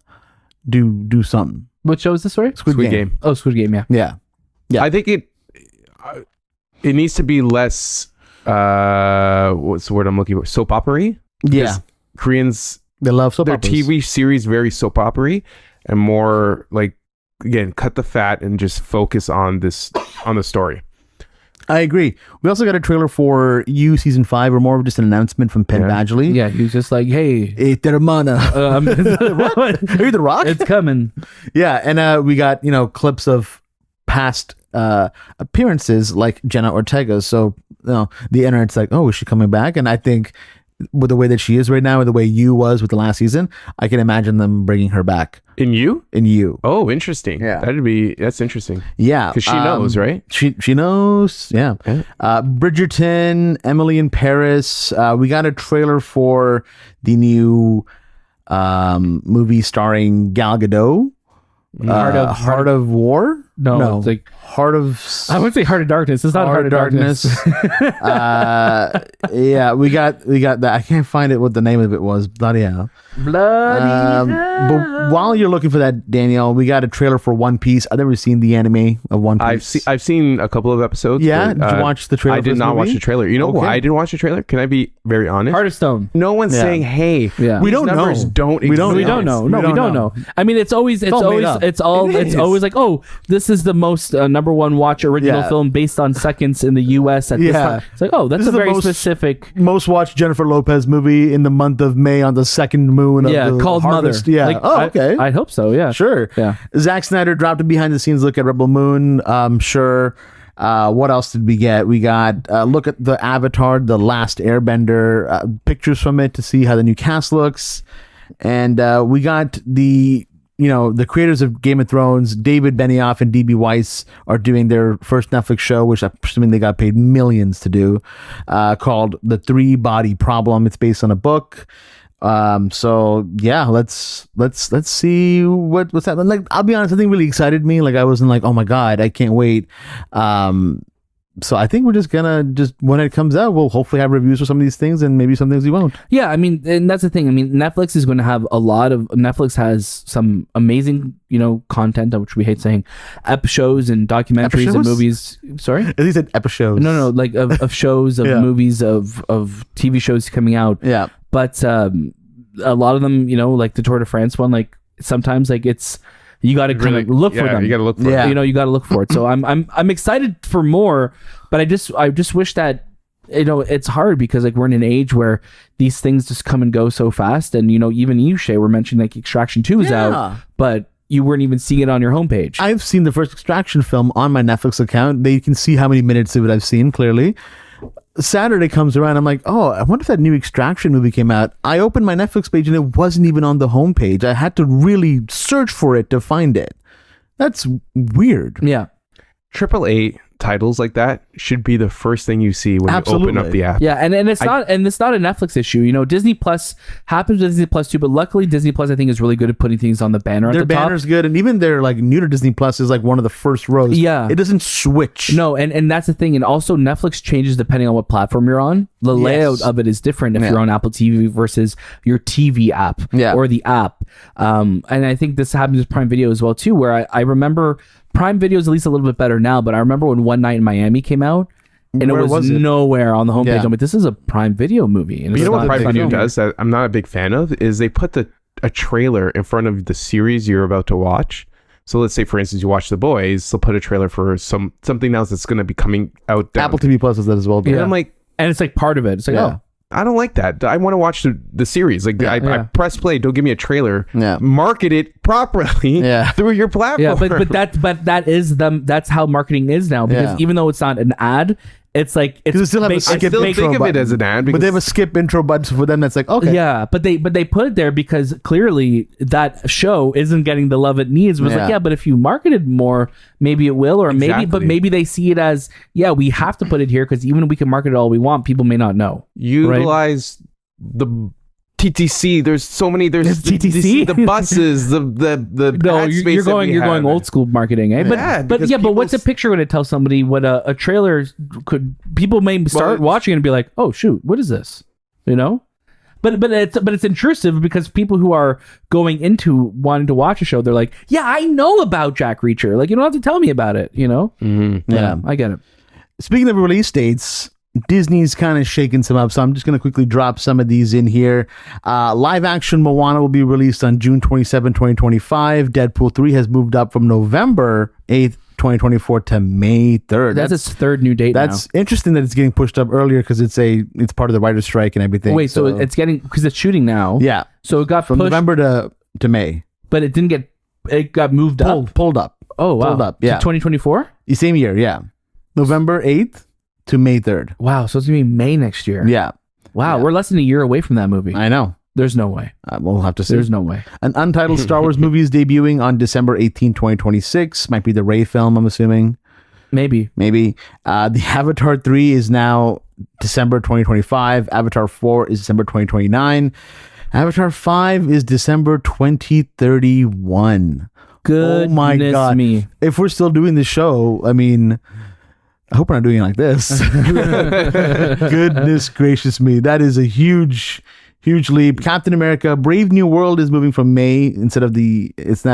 do something. What show is this, sorry? Squid Game. Oh, Squid Game, yeah. Yeah. Yeah. I think it needs to be less what's the word I'm looking for? Soap opera-y? Yeah. Koreans, they love soap their operas. TV series very soap opera-y, and more again, cut the fat and just focus on the story. I agree. We also got a trailer for You season 5, or more of just an announcement from Penn Badgley. Yeah, he was just like, "Hey, hermana." What? Are you The Rock? It's coming. Yeah, and we got clips of past appearances like Jenna Ortega. So the internet's like, oh, is she coming back? And I think with the way that she is right now, with the way You was with the last season, I can imagine them bringing her back. In You? In You. Oh, interesting. Yeah. That's interesting. Yeah. Because she knows, right? She knows. Yeah. Bridgerton, Emily in Paris. We got a trailer for the new movie starring Gal Gadot. Heart of War? No, it's like Heart of... I would say Heart of Darkness. It's not Heart of Darkness. Yeah, we got that. I can't find it what the name of it was. Bloody hell. But while you're looking for that, Danielle, we got a trailer for One Piece. I've never seen the anime of One Piece. I've seen a couple of episodes. Yeah, did you watch the trailer? I did not watch the trailer. You know why I didn't watch the trailer? Can I be very honest? Heart of Stone. No one's saying, "Hey, we don't know." We don't know. No, we don't know. I mean, it's always like, oh, this is the most number one watch original film based on seconds in the U.S. at this time. It's like, oh, that's a very specific most watched Jennifer Lopez movie in the month of May on the second moon of the called harvest. Mother. Yeah. Okay. I hope so. Yeah. Sure. Yeah. Zack Snyder dropped a behind the scenes look at Rebel Moon. Sure. What else did we get? We got look at the Avatar, The Last Airbender, pictures from it to see how the new cast looks, and we got the creators of Game of Thrones, David Benioff and D.B. Weiss, are doing their first Netflix show, which I'm assuming they got paid millions to do, called The 3-Body Problem. It's based on a book. So yeah, let's see what's happening. Like, I'll be honest, I think really excited me. Like, I wasn't like, oh my God, I can't wait. So I think we're just gonna when it comes out, we'll hopefully have reviews for some of these things, and maybe some things we won't. Yeah, I mean, and that's the thing. I mean, Netflix is going to have Netflix has some amazing, content, which we hate saying, shows and documentaries and movies. Sorry? He said episodes. No, like of shows, of movies, of TV shows coming out. Yeah. But a lot of them, like the Tour de France one, like sometimes like it's, you got to kind of look for them. You got to look for it. You got to look for it. So I'm excited for more, but I just wish that, it's hard because like we're in an age where these things just come and go so fast. And, even you, Shay, were mentioning like Extraction 2 is out, but you weren't even seeing it on your homepage. I've seen the first Extraction film on my Netflix account. They can see how many minutes of it I've seen clearly. Saturday comes around, I'm like, oh, I wonder if that new Extraction movie came out. I opened my Netflix page and it wasn't even on the homepage. I had to really search for it to find it. That's weird. Yeah. AAA titles like that should be the first thing you see when you open up the app. Yeah, and it's not a Netflix issue. You know, Disney Plus happens with Disney Plus too, but luckily Disney Plus I think is really good at putting things on the banner. Their banner's good, and even their like new to Disney Plus is like one of the first rows. Yeah, it doesn't switch. No, and that's the thing. And also Netflix changes depending on what platform you're on. The layout of it is different if you're on Apple TV versus your TV app or the app. And I think this happens with Prime Video as well too, where I remember Prime Video is at least a little bit better now, but I remember when One Night in Miami came out, and it was nowhere on the homepage. I'm like, this is a Prime Video movie. And you know what Prime Video does that I'm not a big fan of is they put a trailer in front of the series you're about to watch. So let's say, for instance, you watch The Boys, they'll put a trailer for something else that's going to be coming out. Apple TV Plus does that as well. And I'm like, and it's like part of it. It's like, I don't like that. I want to watch the series. Like I press play. Don't give me a trailer. Yeah. Market it properly through your platform. Yeah, but that is that's how marketing is now. Because even though it's not an ad, it's like it's still have a skip I still intro think of button. it as an ad, but they have a skip intro button for them. That's like okay, yeah. But they put it there because clearly that show isn't getting the love it needs. It was like but if you marketed more, maybe it will, or maybe they see it as we have to put it here because even if we can market it all we want, people may not know. Utilize the TTC. There's so many. There's TTC, the buses, the no. You're going old school marketing, eh? But what's a picture going to tell somebody what a trailer could? People may start watching and be like, oh shoot, what is this? You know. But it's intrusive because people who are going into wanting to watch a show, they're like, yeah, I know about Jack Reacher. Like you don't have to tell me about it. You know. Mm-hmm. Yeah, I get it. Speaking of release dates, Disney's kind of shaking some up, so I'm just going to quickly drop some of these in here. Live action Moana will be released on June 27, 2025. Deadpool 3 has moved up from November 8th, 2024 to May 3rd. That's its third new date now. That's interesting that it's getting pushed up earlier because it's part of the writer's strike and everything. Wait, so it's getting, because it's shooting now. Yeah. So it got from pushed, November to May. But it got moved up. Pulled up. Oh, wow. Pulled up, yeah. To 2024? The same year, yeah. November 8th to May 3rd. Wow, so it's going to be May next year. Yeah. Wow, we're less than a year away from that movie. I know. There's no way. We'll have to see. There's no way. An untitled Star Wars movie is debuting on December 18, 2026. Might be the Rey film, I'm assuming. Maybe. The Avatar 3 is now December 2025. Avatar 4 is December 2029. Avatar 5 is December 2031. Goodness oh my God. Me. If we're still doing the show, I mean, I hope we're not doing it like this. Goodness gracious me. That is a huge leap. Captain America Brave New World is moving from May instead of it's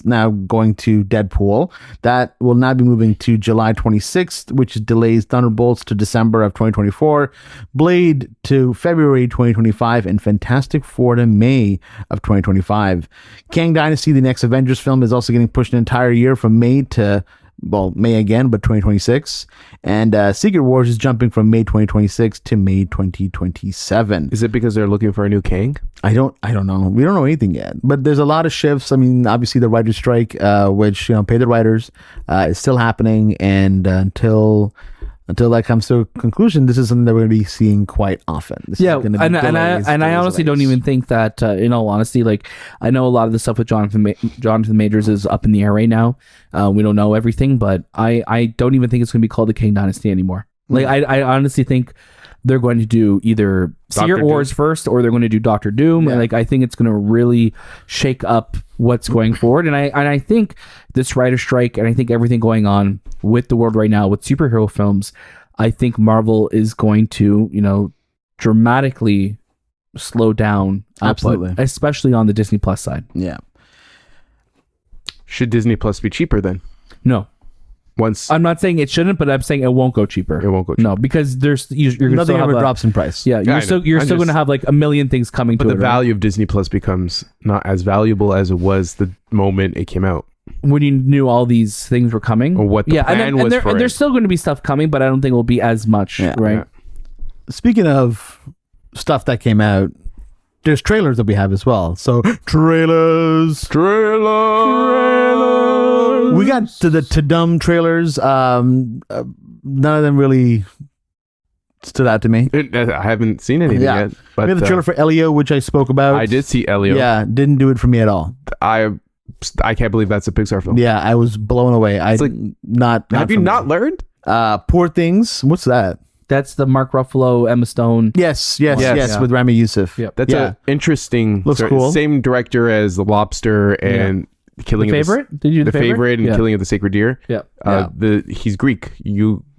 now going to Deadpool. That will now be moving to July 26th, which delays Thunderbolts to December of 2024, Blade to February 2025, and Fantastic Four to May of 2025. Kang Dynasty, the next Avengers film, is also getting pushed an entire year from May to May again, but 2026. And Secret Wars is jumping from May 2026 to May 2027. Is it because they're looking for a new Kang? I don't know. We don't know anything yet. But there's a lot of shifts. I mean, obviously the writer's strike, which, pay the writers, is still happening. And until that comes to a conclusion, this is something that we're going to be seeing quite often. And I honestly don't even think that, in all honesty, like I know a lot of the stuff with Jonathan Majors is up in the air right now. We don't know everything, but I don't even think it's going to be called the Kang Dynasty anymore. Like I honestly think they're going to do either Secret Wars first, or they're going to do Doctor Doom. Yeah. Like I think it's going to really shake up what's going forward. And I think this writer's strike, and I think everything going on with the world right now with superhero films, I think Marvel is going to, dramatically slow down output, especially on the Disney Plus side. Yeah. Should Disney Plus be cheaper then? No. I'm not saying it shouldn't, but I'm saying it won't go cheaper. It won't go cheaper. No, because you're going to nothing ever drops in price. Yeah, you're still going to have like a million things coming to it. But the value of Disney Plus becomes not as valuable as it was the moment it came out. When you knew all these things were coming, or what the plan was for it. There's still going to be stuff coming, but I don't think it will be as much, right? Yeah. Speaking of stuff that came out, there's trailers that we have as well. So trailers. We got to the TUDUM trailers. None of them really stood out to me. I haven't seen anything yet. But we had the trailer for Elio, which I spoke about. I did see Elio. Yeah, didn't do it for me at all. I can't believe that's a Pixar film. Yeah, I was blown away. Have you not learned? Poor Things. What's that? That's the Mark Ruffalo, Emma Stone. Yes, with Rami Youssef. Yep. That's an interesting. Looks cool. Same director as The Lobster and Killing the of Favorite. Did you do the favorite and Killing of the Sacred Deer? Yeah. He's Greek.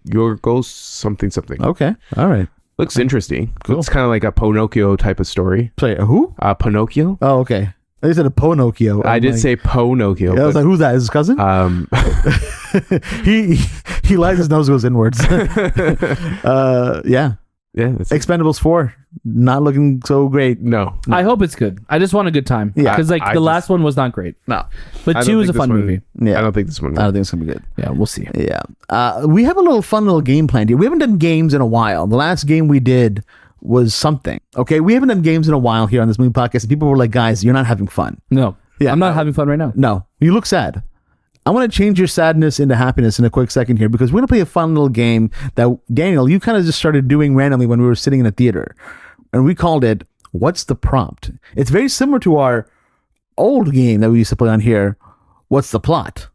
Yorgos something. Okay, all right. Looks interesting. Cool. Looks kind of like a Pinocchio type of story. Play who? Pinocchio. Oh, okay. I said a Pinocchio. I did say Pinocchio. I was like, who's that? Is his cousin? He lies, his nose goes inwards. Yeah. That's Expendables 4, not looking so great. No. I hope it's good. I just want a good time. Yeah. Because the last one was not great. No. But 2 is a fun movie. Yeah. I don't think this one. I don't think it's gonna be good. Yeah, we'll see. Yeah. We have a fun little game planned here. We haven't done games in a while. The last game we did was something. Okay, we haven't done games in a while here on this movie podcast. And people were like, "Guys, you're not having fun." No. Yeah. I'm not having fun right now. No, you look sad. I want to change your sadness into happiness in a quick second here because we're going to play a fun little game that, Daniel, you kind of just started doing randomly when we were sitting in a theater. And we called it, What's the Prompt? It's very similar to our old game that we used to play on here, What's the Plot?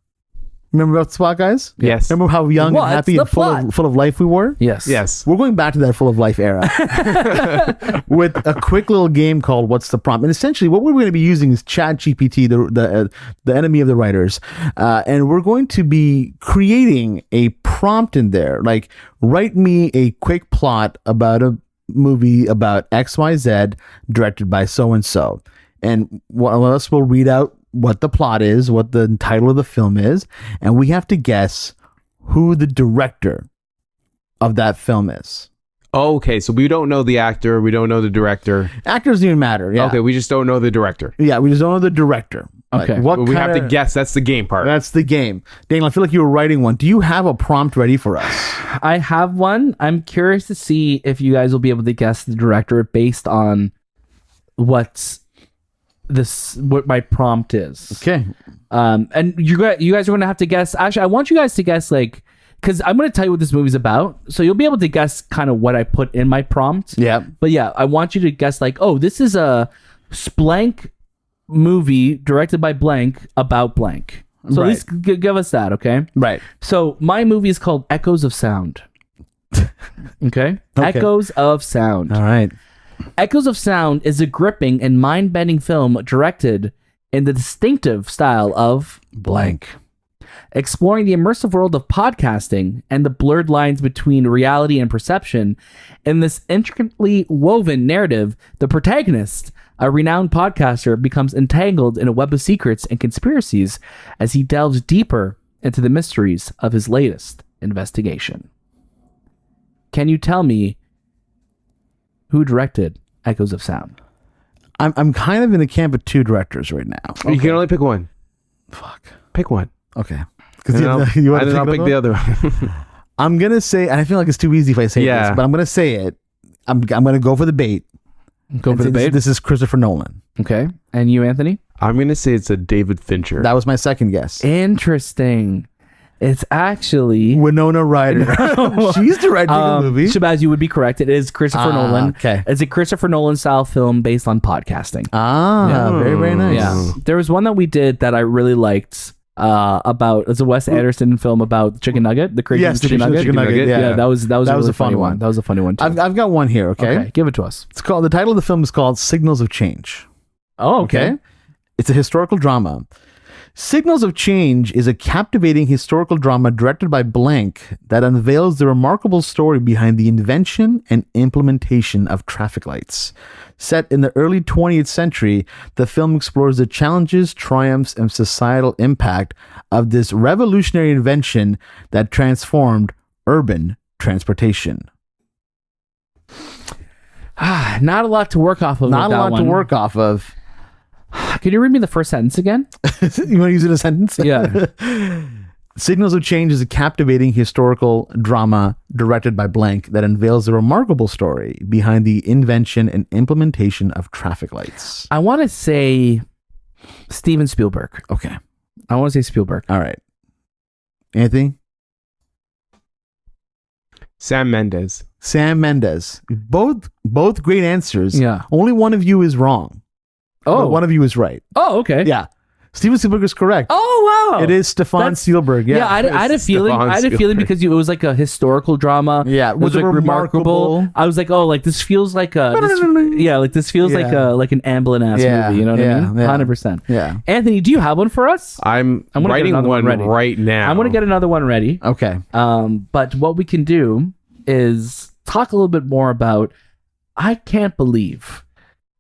Remember about the plot, guys? Yes. Remember how young and happy and full of life we were? Yes. We're going back to that full of life era with a quick little game called What's the Prompt? And essentially what we're going to be using is ChatGPT, the enemy of the writers. And we're going to be creating a prompt in there. Like, write me a quick plot about a movie about XYZ directed by so-and-so. And one of us will read out what the plot is, what the title of the film is, and we have to guess who the director of that film is. Okay, so we don't know the actor, we don't know the director. Actors don't even matter. Yeah. Okay, we just don't know the director. Yeah, we just don't know the director. Okay. Like, we have to guess. That's the game part. That's the game. Daniel, I feel like you were writing one. Do you have a prompt ready for us? I have one. I'm curious to see if you guys will be able to guess the director based on what my prompt is. Okay. And you guys are going to have to guess. Actually, I want you guys to guess, like, because I'm going to tell you what this movie's about, so you'll be able to guess kind of what I put in my prompt. Yeah. But yeah, I want you to guess, like, oh, this is a blank movie directed by blank about blank. So at least give us that, okay? Right. So my movie is called Echoes of Sound. Okay? Echoes of Sound. All right. Echoes of Sound is a gripping and mind-bending film directed in the distinctive style of blank, exploring the immersive world of podcasting and the blurred lines between reality and perception. In this intricately woven narrative, the protagonist, a renowned podcaster, becomes entangled in a web of secrets and conspiracies as he delves deeper into the mysteries of his latest investigation. Can you tell me who directed Echoes of Sound? I'm kind of in the camp of two directors right now. Okay. You can only pick one. Fuck. Pick one. Okay. And then I'll pick the other one. I'm going to say, and I feel like it's too easy if I say this, but I'm going to say it. I'm going to go for the bait. Go for the bait? This is Christopher Nolan. Okay. And you, Anthony? I'm going to say it's a David Fincher. That was my second guess. Interesting. It's actually Winona Ryder. She's directing a movie. Shahbaz, you would be correct. It is Christopher Nolan. Okay. It's a Christopher Nolan style film based on podcasting. Very, very nice. Yeah. There was one that we did that I really liked it's a Wes Anderson film about the chicken nugget, the crazy chicken nugget. Yeah, that was a really funny one. That was a funny one too. I've got one here, okay? Give it to us. The title of the film is called Signals of Change. Oh, okay. It's a historical drama. Signals of Change is a captivating historical drama directed by blank that unveils the remarkable story behind the invention and implementation of traffic lights. Set in the early 20th century, the film explores the challenges, triumphs, and societal impact of this revolutionary invention that transformed urban transportation. Not a lot to work off of. Not a lot to work off of. Can you read me the first sentence again? You want to use it in a sentence? Yeah. Signals of Change is a captivating historical drama directed by blank that unveils the remarkable story behind the invention and implementation of traffic lights. I want to say Steven Spielberg. Okay. I want to say Spielberg. All right. Anthony? Sam Mendes. Sam Mendes. Both great answers. Yeah. Only one of you is wrong. Oh. But one of you is right. Oh, okay. Yeah. Steven Spielberg is correct. Oh wow! It is Stefan Spielberg. Yeah, I had a feeling. I had a feeling because it was like a historical drama. Yeah, it was like remarkable. I was like, oh, like this feels like a this feels like an Amblin ass movie. You know what I mean? 100%. Yeah. Anthony, do you have one for us? I'm writing one right now. I'm gonna get another one ready. Okay. But what we can do is talk a little bit more about. I can't believe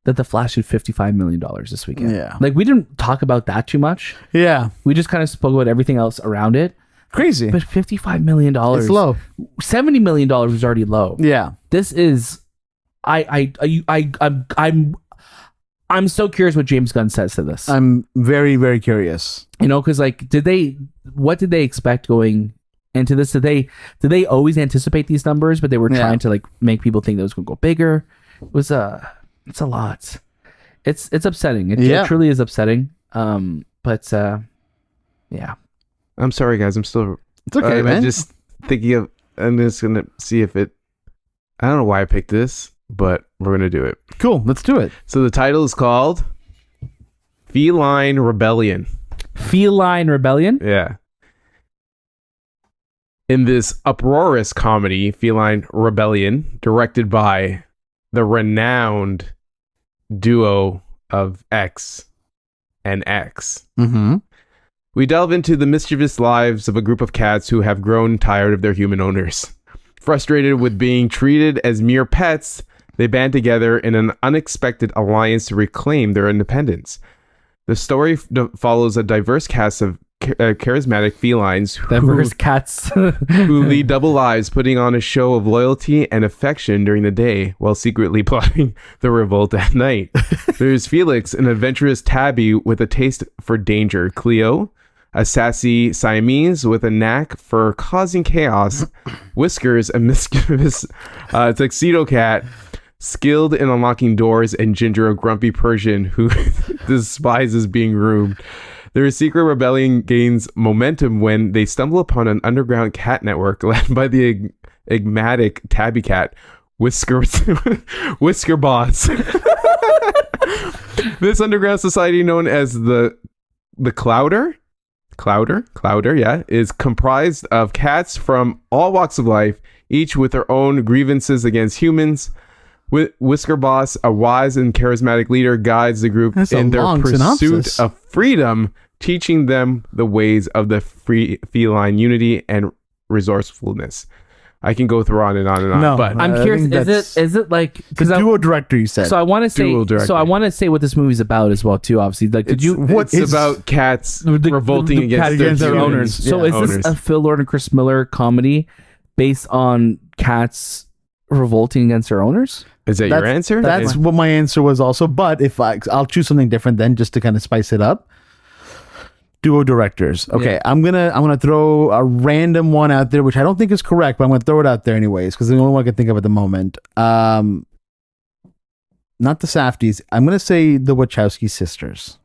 that The Flash did $55 million this weekend. Yeah. Like, we didn't talk about that too much. Yeah. We just kind of spoke about everything else around it. Crazy. But $55 million. It's low. $70 million was already low. Yeah. This is... I'm so curious what James Gunn says to this. I'm very, very curious. You know, because, like, what did they expect going into this? Did they always anticipate these numbers, but they were trying to, like, make people think that it was going to go bigger? It was it's a lot. It's upsetting. It truly is upsetting. But yeah. I'm sorry, guys. It's okay, man. I'm just thinking of. I'm just gonna see if it. I don't know why I picked this, but we're gonna do it. Cool. Let's do it. So the title is called Feline Rebellion. Feline Rebellion. Yeah. In this uproarious comedy, Feline Rebellion, directed by the renowned duo of X and X. Mm-hmm. We delve into the mischievous lives of a group of cats who have grown tired of their human owners. Frustrated with being treated as mere pets, they band together in an unexpected alliance to reclaim their independence. The story follows a diverse cast of charismatic felines who lead double lives, putting on a show of loyalty and affection during the day while secretly plotting the revolt at night. There's Felix, an adventurous tabby with a taste for danger. Cleo, a sassy Siamese with a knack for causing chaos. Whiskers, a mischievous tuxedo cat skilled in unlocking doors, and Ginger, a grumpy Persian who despises being groomed. Their secret rebellion gains momentum when they stumble upon an underground cat network led by the enigmatic tabby cat, Whisker Boss. This underground society, known as the Clowder, is comprised of cats from all walks of life, each with their own grievances against humans. Whisker Boss, a wise and charismatic leader, guides the group in their pursuit of freedom, teaching them the ways of the feline unity and resourcefulness. I can go through on and on and on. No, but I'm curious. Is it like the duo director? You said. So I want to say. So I want to say what this movie's about as well too. Obviously, like it's about cats revolting against their owners. So is this a Phil Lord and Chris Miller comedy based on cats revolting against their owners? Is that your answer? That's what my answer was also. But if I'll choose something different then, just to kind of spice it up. Duo directors. Okay, yeah. I'm gonna throw a random one out there, which I don't think is correct, but I'm gonna throw it out there anyways because the only one I can think of at the moment. Not the Safdies. I'm gonna say the Wachowski sisters.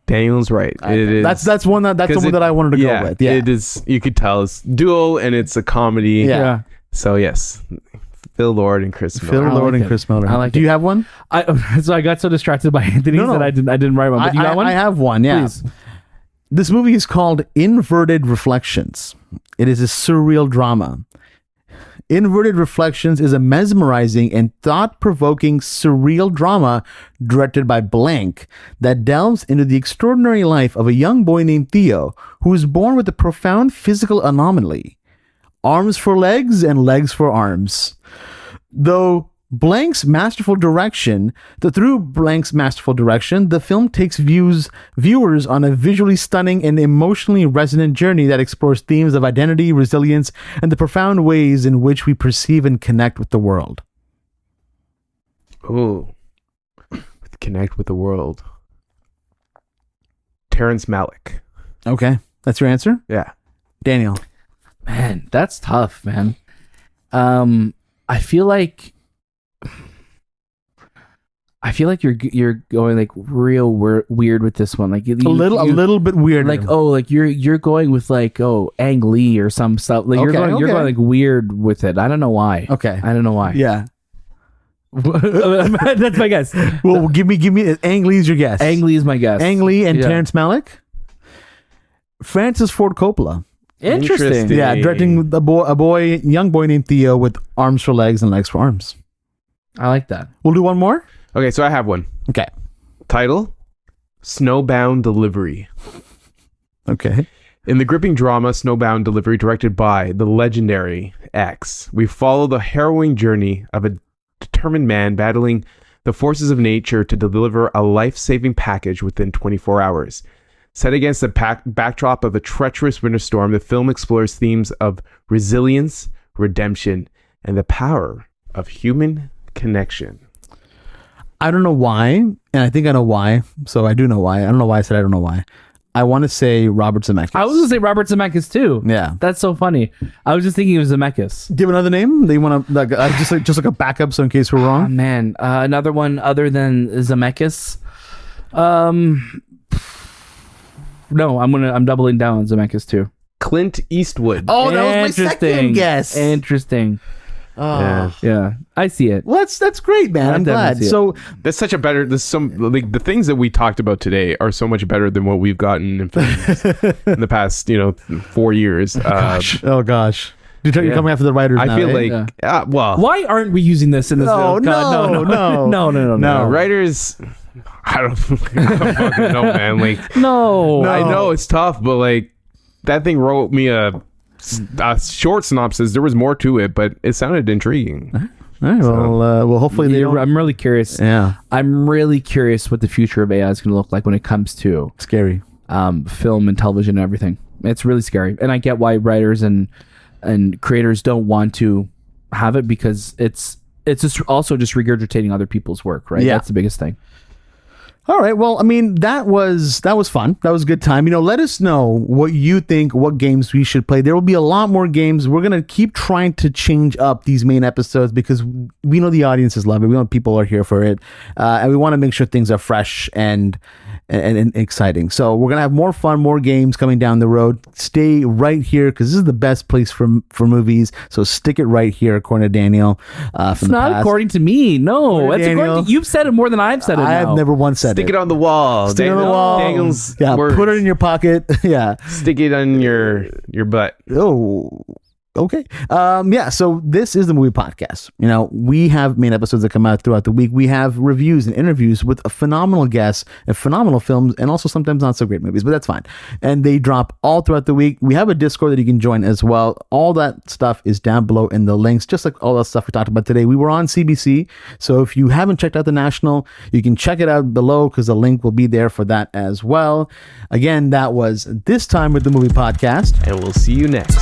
Daniel's right. That's the one that I wanted to go with. Yeah, it is. You could tell it's duo and it's a comedy. Yeah. So yes. Phil Lord and Chris Miller. Chris Miller. I like Do you have one? So I got so distracted by Anthony's that I didn't write one. But you got one? I have one. Yeah. Please. This movie is called Inverted Reflections. It is a surreal drama. Inverted Reflections is a mesmerizing and thought-provoking surreal drama directed by Blank that delves into the extraordinary life of a young boy named Theo who is born with a profound physical anomaly. Arms for legs and legs for arms. Through Blank's masterful direction, the film takes viewers on a visually stunning and emotionally resonant journey that explores themes of identity, resilience, and the profound ways in which we perceive and connect with the world. Ooh. Connect with the world. Terrence Malick. Okay. That's your answer? Yeah. Daniel. Man, that's tough, man. I feel like you're going like real weird with this one, like a little bit weird. Like you're going with like Ang Lee or some stuff. Like you're going like weird with it. I don't know why. Okay, I don't know why. Yeah. That's my guess. Well, give me Ang Lee's your guess. Ang Lee is my guess. Ang Lee and Terrence Malick. Francis Ford Coppola. Interesting. Yeah, directing a young boy named Theo with arms for legs and legs for arms. I like that. We'll do one more. Okay, so I have one. Okay. Title: Snowbound Delivery. Okay. In the gripping drama Snowbound Delivery, directed by the legendary X, we follow the harrowing journey of a determined man battling the forces of nature to deliver a life-saving package within 24 hours. Set against the backdrop of a treacherous winter storm, the film explores themes of resilience, redemption, and the power of human connection. I don't know why, and I think I know why, so I do know why. I don't know why I said I don't know why. I want to say Robert Zemeckis. I was going to say Robert Zemeckis too. Yeah. That's so funny. I was just thinking it was Zemeckis. Do you have another name that you want to, just like a backup so in case we're wrong? Oh, man. Another one other than Zemeckis. No, I'm doubling down on Zemeckis too. Clint Eastwood. Oh, that was my second guess. Interesting. Oh. Yeah, I see it. Well, that's great, man. I'm glad. So that's such a better. There's some like the things that we talked about today are so much better than what we've gotten in films in the past 4 years. Oh gosh. You're coming after the writers. I now, feel eh? like well, why aren't we using this in this? No. Writers. I don't fucking know, man. Like no, I know it's tough, but like that thing wrote me a short synopsis. There was more to it, but it sounded intriguing. All right, well, hopefully I'm really curious. Yeah, I'm really curious what the future of AI is going to look like when it comes to scary film and television and everything. It's really scary, and I get why writers and creators don't want to have it because it's just also just regurgitating other people's work, right? Yeah. That's the biggest thing. All right. Well, I mean, that was fun. That was a good time. Let us know what you think, what games we should play. There will be a lot more games. We're going to keep trying to change up these main episodes because we know the audiences love it. We know people are here for it. And we want to make sure things are fresh and exciting. So we're going to have more fun, more games coming down the road. Stay right here because this is the best place for movies. So stick it right here, according to Daniel. It's not according to me. No, it's according to, you've said it more than I've said it. I have never once said Stick it on the wall. Stick it on the wall. Daniel's words. Put it in your pocket. Yeah. Stick it on your butt. Oh, okay. So this is the Movie Podcast. We have main episodes that come out throughout the week. We have reviews and interviews with phenomenal guests and phenomenal films and also sometimes not so great movies, but that's fine. And they drop all throughout the week. We have a Discord that you can join as well. All that stuff is down below in the links, just like all that stuff we talked about today. We were on CBC. So if you haven't checked out the National, you can check it out below because the link will be there for that as well. Again, that was This Time with the Movie Podcast. And we'll see you next.